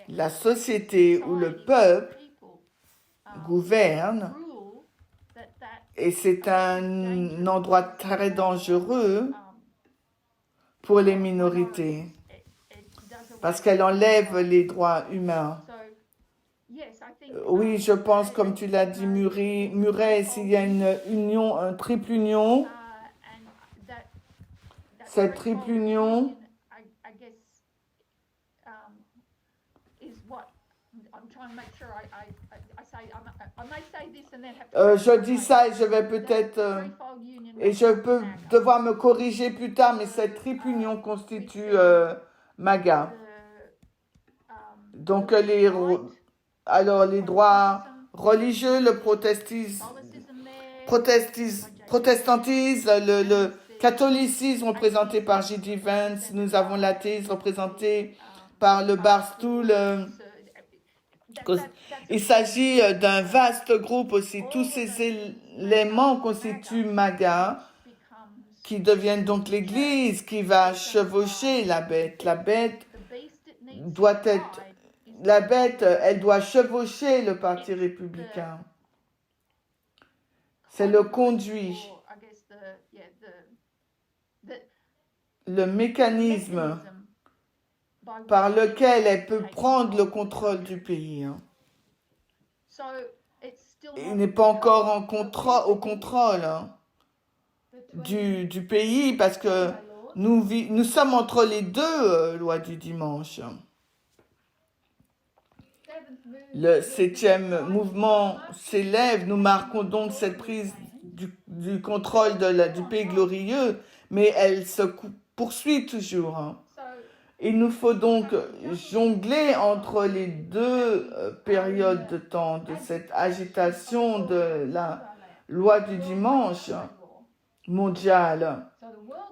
la société, où le peuple gouverne. Et c'est un endroit très dangereux pour les minorités parce qu'elle enlève les droits humains. Oui, je pense, comme tu l'as dit, Murray, s'il y a une union, une triple union, cette triple union je dis ça et je vais peut-être et je peux devoir me corriger plus tard, mais cette triple union constitue MAGA. Donc les droits religieux, le protestantisme, le catholicisme représenté par J.D. Vance, nous avons l'athéisme représenté par le Barstool. Il s'agit d'un vaste groupe aussi. Tous ces éléments constituent MAGA, qui deviennent donc l'Église qui va chevaucher la bête. La bête, elle doit chevaucher le Parti républicain. C'est le conduit, le mécanisme par lequel elle peut prendre le contrôle du pays. Il n'est pas encore au contrôle du pays parce que nous sommes entre les deux lois du dimanche. Le 7e mouvement s'élève, nous marquons donc cette prise du contrôle du pays glorieux, mais elle se poursuit toujours. Il nous faut donc jongler entre les deux périodes de temps, de cette agitation de la loi du dimanche mondiale.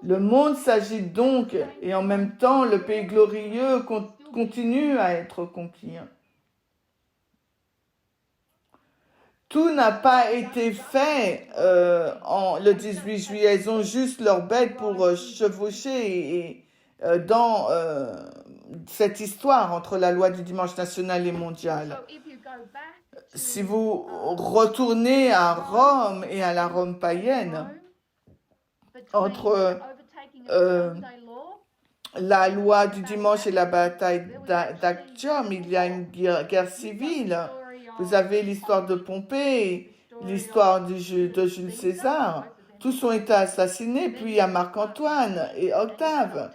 Le monde s'agite donc et en même temps le pays glorieux continue à être conquis. Tout n'a pas été fait le 18 juillet. Ils ont juste leur bête pour chevaucher dans cette histoire entre la loi du dimanche national et mondial. Si vous retournez à Rome et à la Rome païenne, entre la loi du dimanche et la bataille d'Actium, il y a une guerre civile. Vous avez l'histoire de Pompée, l'histoire de Jules César. Tous ont été assassinés, puis il y a Marc-Antoine et Octave.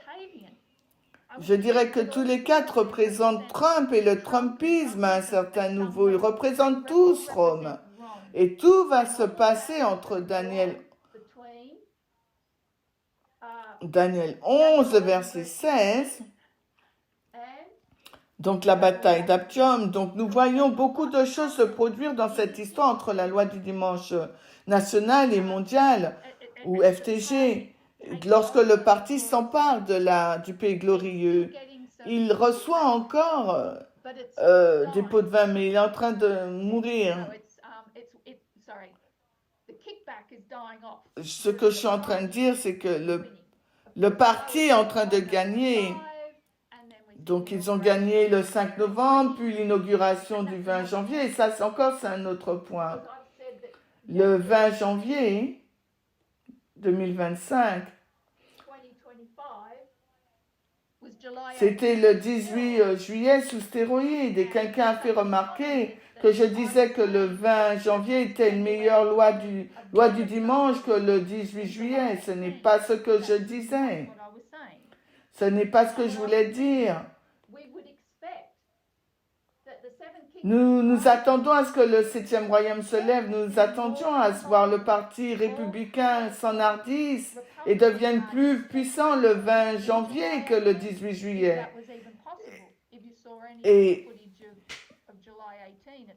Je dirais que tous les quatre représentent Trump et le Trumpisme à un certain niveau. Ils représentent tous Rome. Et tout va se passer entre Daniel 11, verset 16. Donc la bataille d'Actium. Donc nous voyons beaucoup de choses se produire dans cette histoire entre la loi du dimanche national et mondial, ou FTG. Lorsque le parti s'empare du pays glorieux, il reçoit encore des pots de vin, mais il est en train de mourir. No, sorry. The kickback is dying off. Ce que je suis en train de dire, c'est que Winning. le parti est en train de gagner. Donc ils ont gagné le 5 novembre, puis l'inauguration du 20 janvier. Et ça, c'est un autre point. Le 20 janvier 2025, c'était le 18 juillet sous stéroïdes. Et quelqu'un a fait remarquer que je disais que le 20 janvier était une meilleure loi du dimanche que le 18 juillet. Ce n'est pas ce que je disais. Ce n'est pas ce que je voulais dire. Nous attendons à ce que le 7e royaume se lève. Nous attendions à voir le parti républicain s'enhardisse et devienne plus puissant le 20 janvier que le 18 juillet.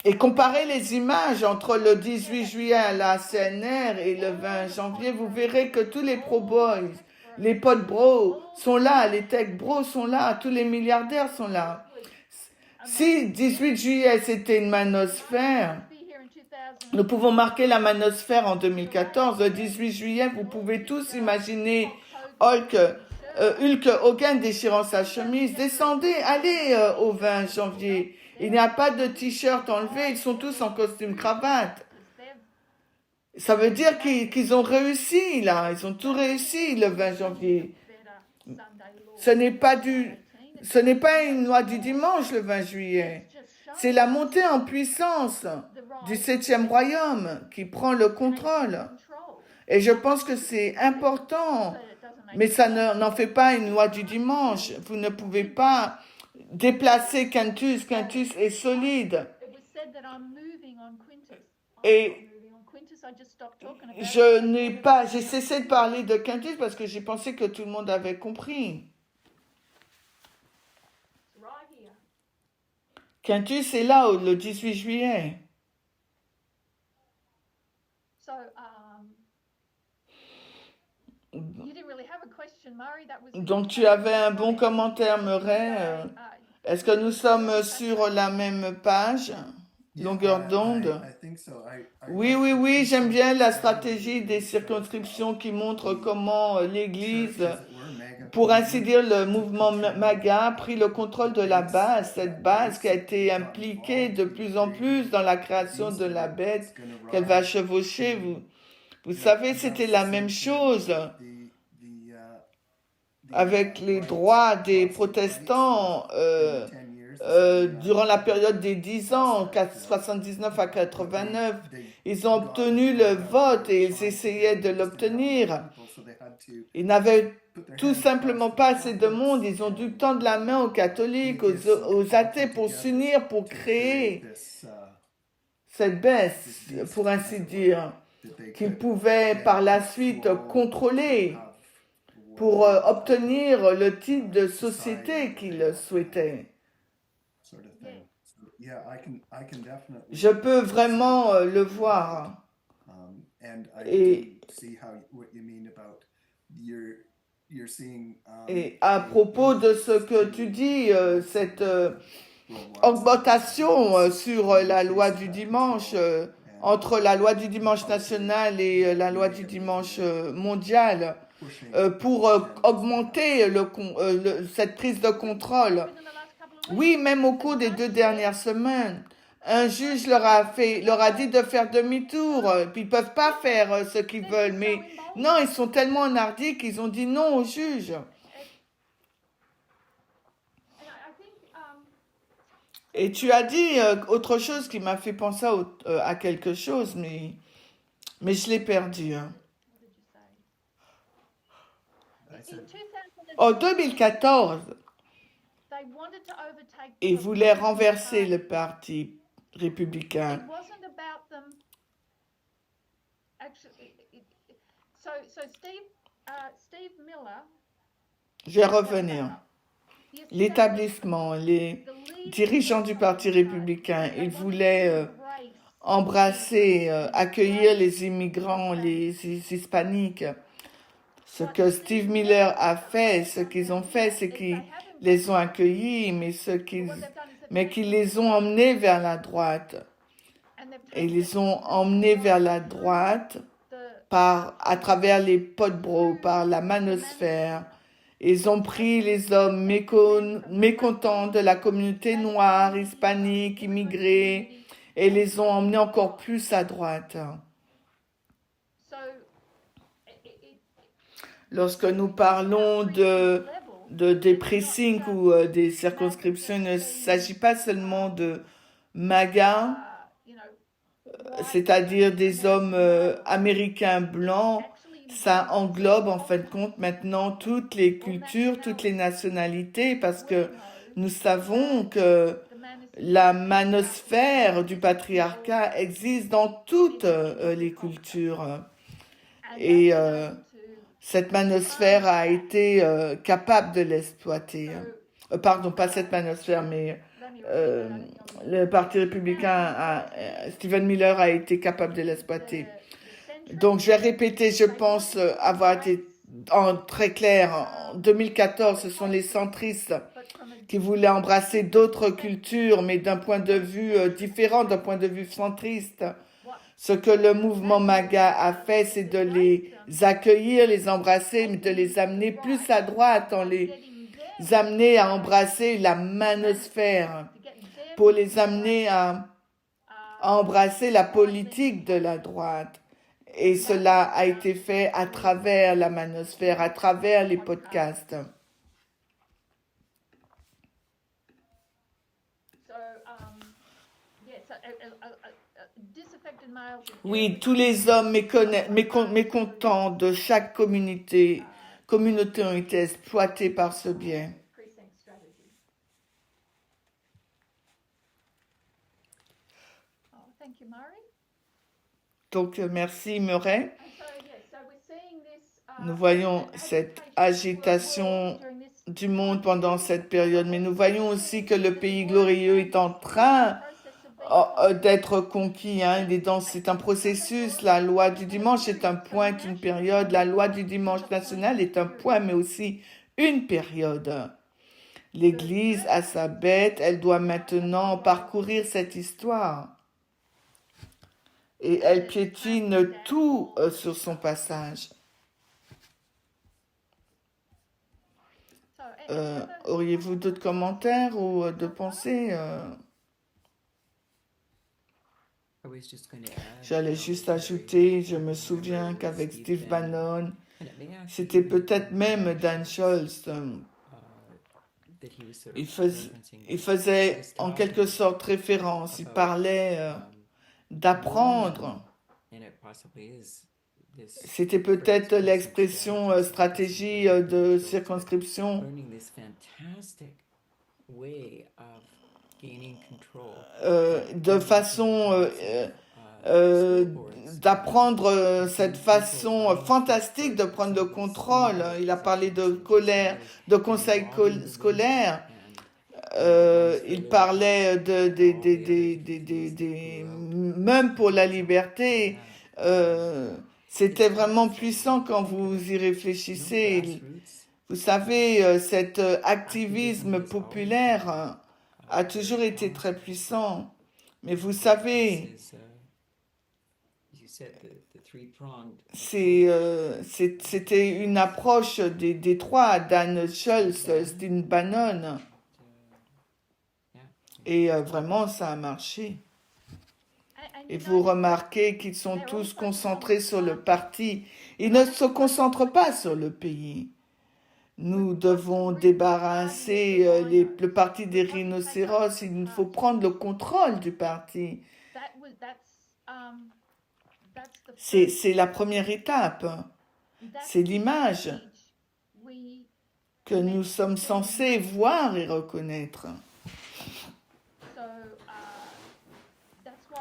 Et comparer les images entre le 18 juillet à la CNR et le 20 janvier, vous verrez que tous les pro-boys, les potes bros sont là, les tech bros sont là, tous les milliardaires sont là. Si 18 juillet c'était une manosphère, nous pouvons marquer la manosphère en 2014. Le 18 juillet, vous pouvez tous imaginer Hulk Hogan déchirant sa chemise. Descendez, allez au 20 janvier. Il n'y a pas de t-shirt enlevé, ils sont tous en costume cravate. Ça veut dire qu'ils ont réussi là, ils ont tout réussi le 20 janvier. Ce n'est pas une loi du dimanche le 20 juillet. C'est la montée en puissance du 7e royaume qui prend le contrôle. Et je pense que c'est important. Mais ça n'en fait pas une loi du dimanche. Vous ne pouvez pas déplacer Quintus. Quintus est solide. Et j'ai cessé de parler de Quintus parce que j'ai pensé que tout le monde avait compris. Quintus est là le 18 juillet. Donc tu avais un bon commentaire, Murray. Est-ce que nous sommes sur la même page, longueur d'onde? Oui, j'aime bien la stratégie des circonscriptions qui montre comment l'Église, pour ainsi dire, le mouvement MAGA a pris le contrôle de la base, cette base qui a été impliquée de plus en plus dans la création de la bête qu'elle va chevaucher. Vous savez, c'était la même chose avec les droits des protestants durant la période des 10 ans, 79 à 89. Ils ont obtenu le vote et ils essayaient de l'obtenir. Ils n'avaient tout simplement pas assez de monde. Ils ont dû tendre la main aux catholiques, aux athées pour s'unir, pour créer cette baisse, pour ainsi dire, qu'ils pouvaient par la suite contrôler pour obtenir le type de société qu'ils souhaitaient. Je peux vraiment le voir. Et à propos de ce que tu dis, cette augmentation sur la loi du dimanche, entre la loi du dimanche national et la loi du dimanche mondial, pour augmenter cette prise de contrôle. Oui, même au cours des 2 dernières semaines, un juge leur a dit de faire demi-tour, puis ils peuvent pas faire ce qu'ils veulent, mais non, ils sont tellement enhardis qu'ils ont dit non au juge. Et tu as dit autre chose qui m'a fait penser à quelque chose, mais je l'ai perdu. Hein. En 2014, ils voulaient renverser le parti républicain. Je vais revenir. L'établissement, les dirigeants du parti républicain, ils voulaient embrasser, accueillir les immigrants, les hispaniques. Ce que Steve Miller a fait, ce qu'ils ont fait, c'est qu'ils les ont accueillis, mais ce qu'ils mais qui les ont emmenés vers la droite. and they've Et ils taken les ont emmenés vers la droite the à travers les Podbro, par la manosphère. Ils ont pris les hommes mécontents de la communauté noire, hispanique, immigrée, et les ont emmenés encore plus à droite. so it Lorsque nous parlons des precincts ou des circonscriptions, il ne s'agit pas seulement de MAGA, you know, c'est-à-dire des hommes américains blancs. Ça englobe en fin de compte maintenant toutes les cultures, toutes les nationalités, parce que nous savons que the man is la manosphère du patriarcat existe dans toutes les cultures. and Et they've been able to cette manosphère a été capable de l'exploiter. Pardon, pas cette manosphère, mais let me euh, repeat that, I think I'll le Parti républicain, Stephen Miller a été capable de l'exploiter. Donc, je vais répéter, je pense avoir été très clair. En 2014, ce sont les centristes qui voulaient embrasser d'autres cultures, mais d'un point de vue différent, d'un point de vue centriste. Ce que le mouvement MAGA a fait, c'est de les accueillir, les embrasser, mais de les amener plus à droite, en les amener à embrasser la manosphère, pour les amener à embrasser la politique de la droite. Et cela a été fait à travers la manosphère, à travers les podcasts. So, yes, disaffected males. Oui, tous les hommes mécontents de chaque communauté ont été exploités par ce biais. Precinct strategy. Oh, thank you, Murray. Donc, merci Murray. And so, yes, so we're seeing this. Nous voyons cette agitation du monde pendant cette période, mais nous voyons aussi que le pays glorieux est en train d'être conquis. Hein. C'est un processus. La loi du dimanche est un point, une période. La loi du dimanche national est un point, mais aussi une période. L'Église a sa bête. Elle doit maintenant parcourir cette histoire. Et elle piétine tout sur son passage. Auriez-vous d'autres commentaires ou de pensées I was just going to add, J'allais juste ajouter, je me souviens qu'avec Steve Bannon, and it may actually c'était be peut-être même Dan Scholz, that he was sort of il referencing faisait en quelque sorte référence, il parlait d'apprendre. and it possibly is this C'était peut-être l'expression stratégie de circonscription learning this fantastic way of gaining control de façon d'apprendre cette façon fantastique de prendre le contrôle. Il a parlé de colère, de conseil scolaire. Il parlait même pour la liberté. C'était vraiment puissant quand vous y réfléchissez. Vous savez, cet activisme populaire a toujours été très puissant. Mais vous savez, c'était une approche des trois, Dan Scholz, Steve Bannon. Et vraiment, ça a marché. Et vous remarquez qu'ils sont tous concentrés sur le parti. Ils ne se concentrent pas sur le pays. Nous devons débarrasser le parti des rhinocéros. Il faut prendre le contrôle du parti. C'est la première étape. C'est l'image que nous sommes censés voir et reconnaître.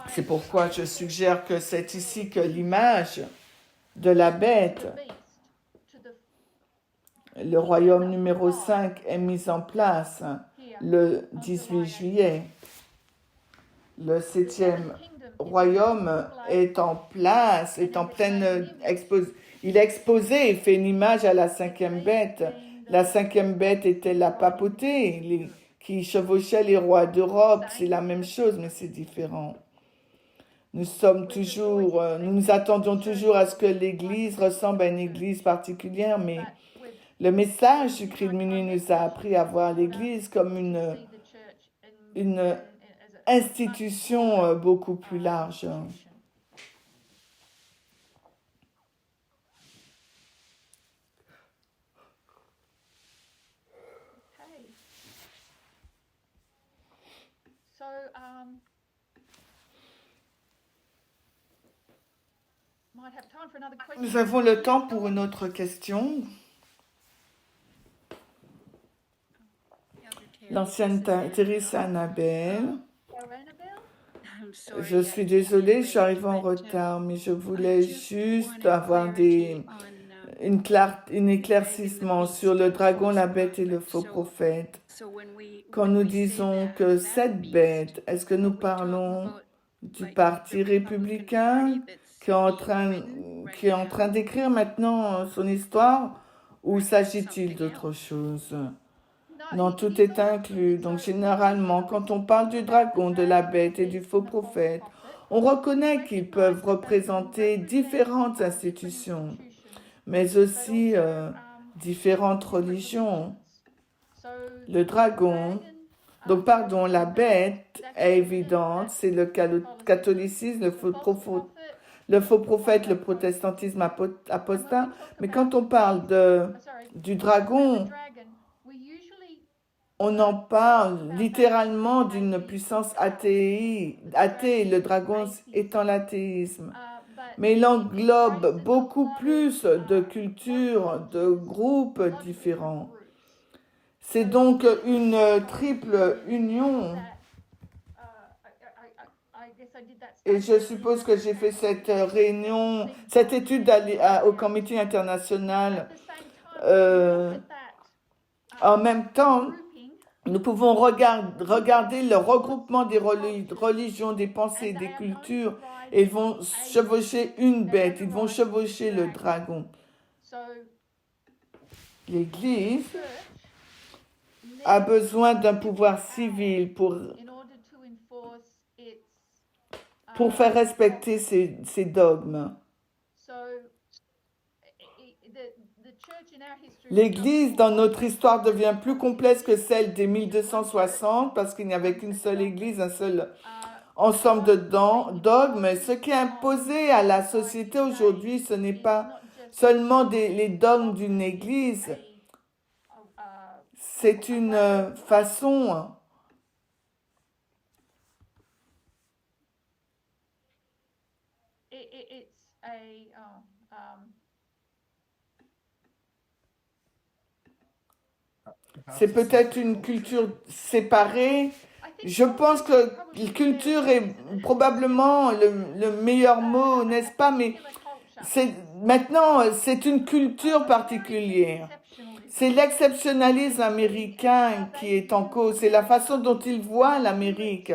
C'est pourquoi je suggère que c'est ici que l'image de la bête, le royaume numéro 5, est mise en place le 18 juillet. Le 7e royaume est en place, est en pleine exposition. Il est exposé et fait une image à la 5e bête. La 5e bête était la papauté, qui chevauchait les rois d'Europe. C'est la même chose, mais c'est différent. Nous nous attendons toujours à ce que l'Église ressemble à une Église particulière, mais le message du cri de minuit nous a appris à voir l'Église comme une institution beaucoup plus large. Okay. So, might have time for another question. Nous avons le temps pour une autre question. L'ancienne Teresa Annabelle. Je suis désolée, je suis arrivée en retard, mais je voulais juste avoir un éclaircissement sur le dragon, la bête et le faux prophète. Quand nous disons que cette bête, est-ce que nous parlons du parti républicain qui est en train d'écrire maintenant son histoire, ou s'agit-il d'autre chose? Non, tout est inclus. Donc, généralement, quand on parle du dragon, de la bête et du faux prophète, on reconnaît qu'ils peuvent représenter différentes institutions, mais aussi différentes religions. Le dragon, la bête est évidente, c'est le catholicisme, le faux prophète, le protestantisme apostat. Mais quand on parle du dragon, on en parle littéralement d'une puissance athée, le dragon étant l'athéisme. Mais il englobe beaucoup plus de cultures, de groupes différents. C'est donc une triple union. Et je suppose que j'ai fait cette étude au comité international. En même temps, nous pouvons regarder le regroupement des religions, des pensées, des cultures, et ils vont chevaucher une bête, ils vont chevaucher le dragon. L'Église a besoin d'un pouvoir civil pour faire respecter ses dogmes. L'Église, dans notre histoire, devient plus complexe que celle des 1260 parce qu'il n'y avait qu'une seule Église, un seul ensemble de dogmes. Ce qui est imposé à la société aujourd'hui, ce n'est pas seulement les dogmes d'une Église, c'est une façon c'est peut-être une culture séparée. Je pense que la culture est probablement le meilleur mot, n'est-ce pas? Mais maintenant, c'est une culture particulière. C'est l'exceptionnalisme américain qui est en cause. C'est la façon dont ils voient l'Amérique.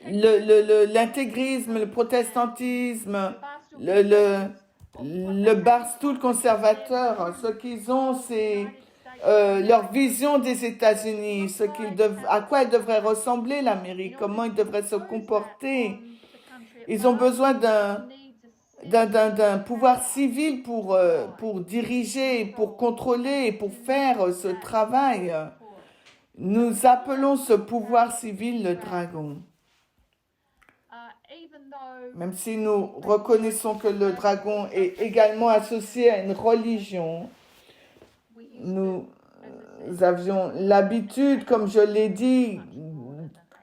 L'intégrisme, le protestantisme, le barstool conservateur, ce qu'ils ont, c'est leur vision des États-Unis, à quoi elle devrait ressembler l'Amérique, comment ils devraient se comporter. Ils ont besoin d'un pouvoir civil pour diriger, pour contrôler, pour faire ce travail. Nous appelons ce pouvoir civil le dragon. Même si nous reconnaissons que le dragon est également associé à une religion, nous avions l'habitude, comme je l'ai dit,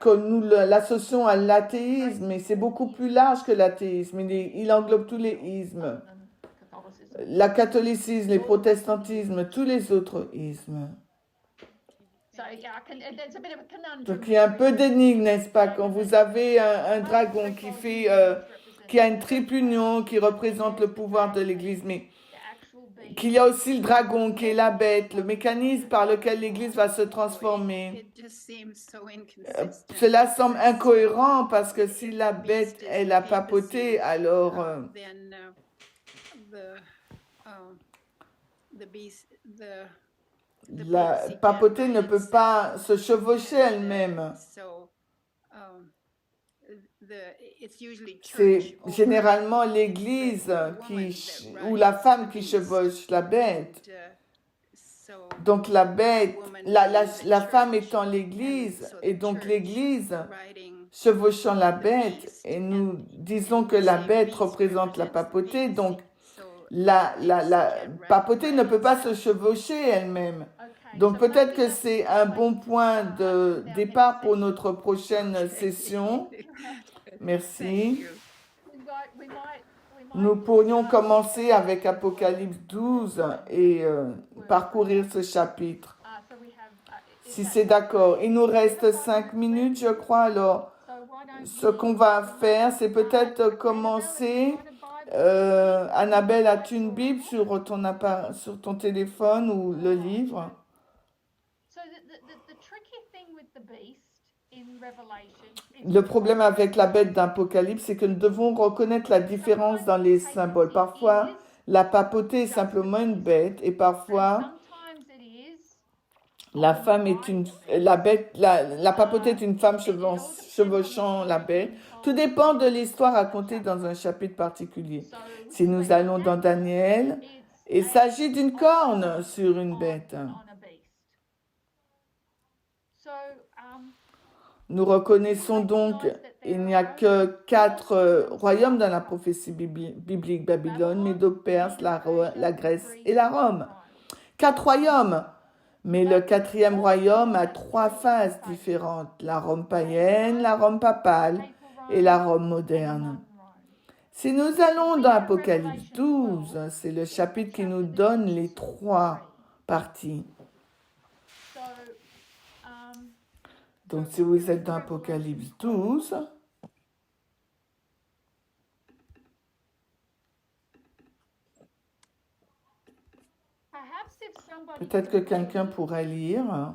que nous l'associons à l'athéisme, mais c'est beaucoup plus large que l'athéisme. Il englobe tous les ismes, le catholicisme, les protestantismes, tous les autres ismes. Donc il y a un peu d'énigme, n'est-ce pas, quand vous avez un dragon qui a une triple union, qui représente le pouvoir de l'Église, mais qu'il y a aussi le dragon qui est la bête, le mécanisme par lequel l'Église va se transformer. Cela semble incohérent parce que si la bête elle a papoté, alors la papauté ne peut pas se chevaucher elle-même. C'est généralement l'Église ou la femme qui chevauche la bête. Donc la bête, la femme étant l'Église, et donc l'Église chevauchant la bête, et nous disons que la bête représente la papauté, donc la papauté ne peut pas se chevaucher elle-même. Donc peut-être que c'est un bon point de départ pour notre prochaine session. Merci. Nous pourrions commencer avec Apocalypse 12 et parcourir ce chapitre. Si c'est d'accord. Il nous reste 5 minutes, je crois. Alors, ce qu'on va faire, c'est peut-être commencer. Annabelle, as-tu une Bible sur ton téléphone ou le livre? Le problème avec la bête d'Apocalypse, c'est que nous devons reconnaître la différence dans les symboles. Parfois, la papauté est simplement une bête et parfois, la papauté est une femme chevauchant la bête. Tout dépend de l'histoire racontée dans un chapitre particulier. Si nous allons dans Daniel, il s'agit d'une corne sur une bête. Nous reconnaissons donc qu'il n'y a que 4 royaumes dans la prophétie biblique: Babylone, Médo-Perse, la Grèce et la Rome. 4 royaumes. Mais le 4e royaume a 3 phases différentes: la Rome païenne, la Rome papale et la Rome moderne. Si nous allons dans Apocalypse 12, c'est le chapitre qui nous donne les 3 parties. Donc, si vous êtes dans Apocalypse 12, peut-être que quelqu'un pourrait lire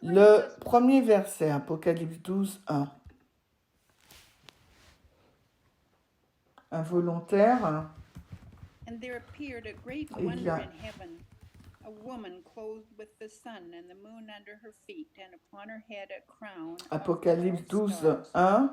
le premier verset, Apocalypse 12, 1. Un volontaire. And there appeared a great wonder in heaven, a woman clothed with the sun and the moon under her feet, and upon her head a crown. Apocalypse 12, 1.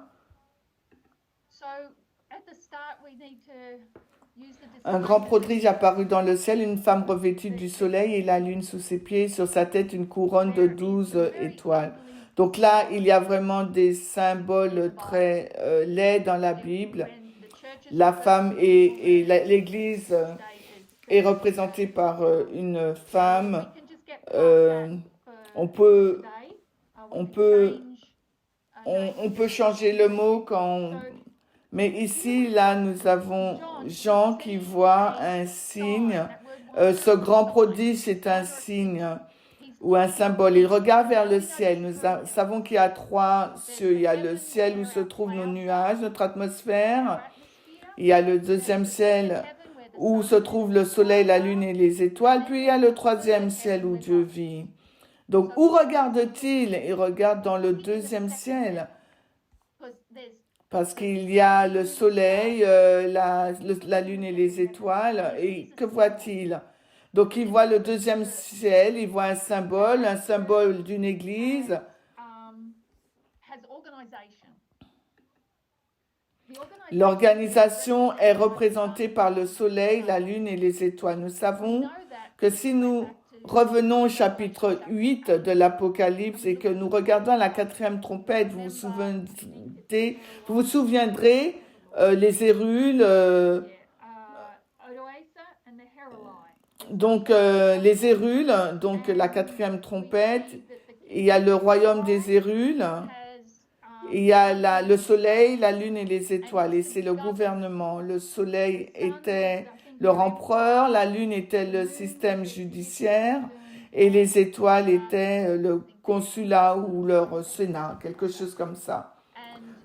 Un grand prodige apparut dans le ciel, une femme revêtue du soleil et la lune sous ses pieds, sur sa tête une couronne de 12 étoiles. Donc là, il y a vraiment des symboles très laids dans la Bible. La femme et l'Église est représentée par une femme. On peut changer le mot mais ici, là, nous avons Jean qui voit un signe. Ce grand prodige est un signe ou un symbole. Il regarde vers le ciel. Nous savons qu'il y a 3 cieux. Il y a le ciel où se trouvent nos nuages, notre atmosphère. Il y a le 2e ciel où se trouvent le soleil, la lune et les étoiles. Puis il y a le 3e ciel où Dieu vit. Donc, où regarde-t-il? Il regarde dans le 2e ciel. Parce qu'il y a le soleil, la lune et les étoiles. Et que voit-il? Donc, il voit le 2e ciel, il voit un symbole d'une église. L'organisation est représentée par le soleil, la lune et les étoiles. Nous savons que si nous revenons au chapitre 8 de l'Apocalypse et que nous regardons la 4e trompette, vous vous souviendrez les érules, donc les érules, donc la 4e trompette, il y a le royaume des érules, il y a le soleil, la lune et les étoiles, et c'est le gouvernement. Le soleil était leur empereur, la lune était le système judiciaire et les étoiles étaient le consulat ou leur sénat, quelque chose comme ça.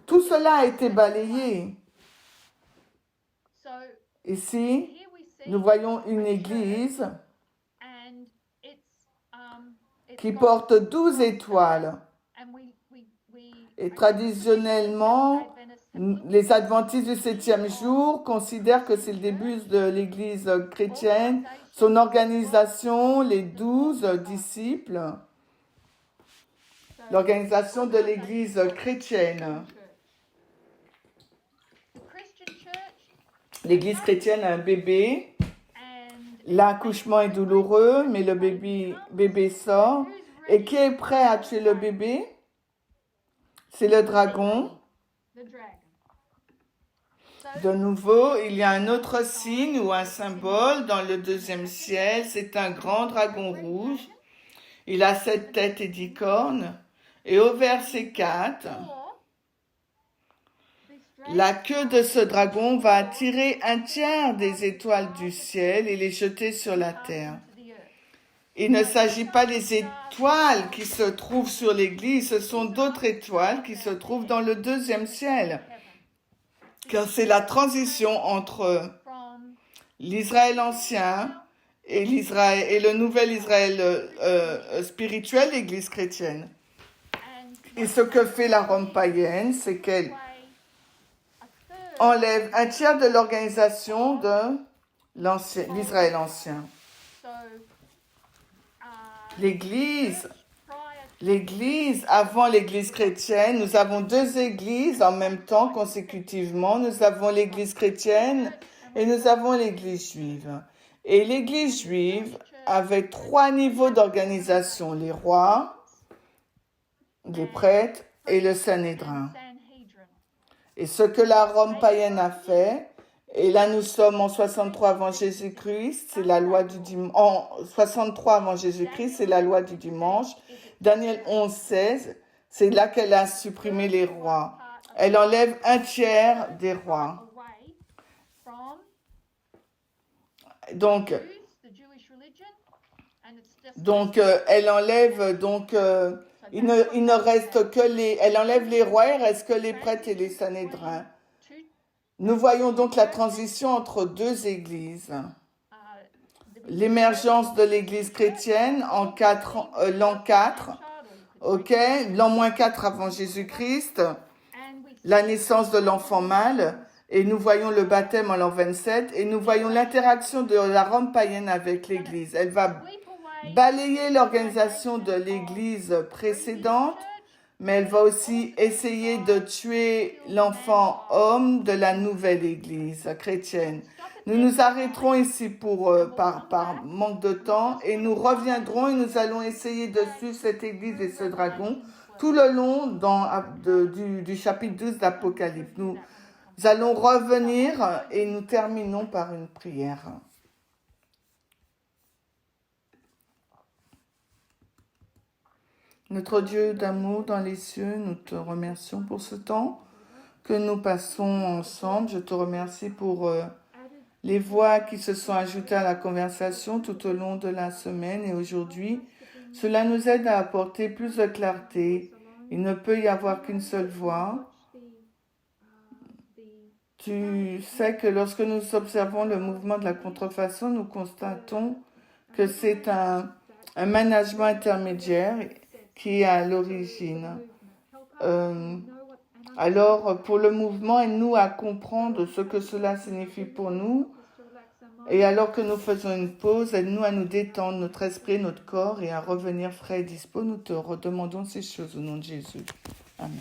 Tout cela a été balayé. Ici, nous voyons une église qui porte 12 étoiles. Et traditionnellement, les adventistes du 7e jour considèrent que c'est le début de l'église chrétienne. son organisation, les 12 disciples, l'organisation de l'Église chrétienne. The Christian church L'Église chrétienne a un bébé, and l'accouchement est douloureux, mais le bébé sort. Et qui est prêt à tuer le bébé? C'est le dragon. the dragon. De nouveau, il y a un autre signe ou un symbole dans le deuxième ciel. C'est un grand dragon rouge. Il a 7 têtes et 10 cornes. Et au verset 4, la queue de ce dragon va attirer un tiers des étoiles du ciel et les jeter sur la terre. Il ne s'agit pas des étoiles qui se trouvent sur l'église, ce sont d'autres étoiles qui se trouvent dans le deuxième ciel. Car c'est la transition entre l'Israël ancien et le nouvel Israël spirituel, l'Église chrétienne. Et ce que fait la Rome païenne, c'est qu'elle enlève un tiers de l'organisation de l'Israël ancien. L'Église, avant l'Église chrétienne, nous avons 2 églises en même temps, consécutivement. Nous avons l'Église chrétienne et nous avons l'Église juive. Et l'Église juive avait 3 niveaux d'organisation, les rois, les prêtres et le Sanhédrin. Et ce que la Rome païenne a fait, et là nous sommes en 63 avant Jésus-Christ, c'est la loi du dimanche. En 63 avant Jésus-Christ, c'est la loi du dimanche. Daniel 11:16, c'est là qu'elle a supprimé les rois. Elle enlève un tiers des rois. Donc elle enlève il ne reste que elle enlève les rois, il reste que les prêtres et les Sanhédrins. Nous voyons donc la transition entre 2 églises. L'émergence de l'église chrétienne en l'an 4, l'an moins 4 avant Jésus-Christ, la naissance de l'enfant mâle, et nous voyons le baptême en l'an 27, et nous voyons l'interaction de la Rome païenne avec l'église. Elle va balayer l'organisation de l'église précédente, mais elle va aussi essayer de tuer l'enfant homme de la nouvelle église chrétienne. Nous nous arrêterons ici par manque de temps et nous reviendrons et nous allons essayer de suivre cette église et ce dragon tout le long du chapitre 12 d'Apocalypse. Nous allons revenir et nous terminons par une prière. Notre Dieu d'amour dans les cieux, nous te remercions pour ce temps que nous passons ensemble. Je te remercie pour les voix qui se sont ajoutées à la conversation tout au long de la semaine et aujourd'hui. Cela nous aide à apporter plus de clarté. Il ne peut y avoir qu'une seule voix. Tu sais que lorsque nous observons le mouvement de la contrefaçon, nous constatons que c'est un management intermédiaire qui est à l'origine. Alors, pour le mouvement, aide-nous à comprendre ce que cela signifie pour nous. Et alors que nous faisons une pause, aide-nous à nous détendre notre esprit, notre corps et à revenir frais et dispo. Nous te redemandons ces choses au nom de Jésus. Amen.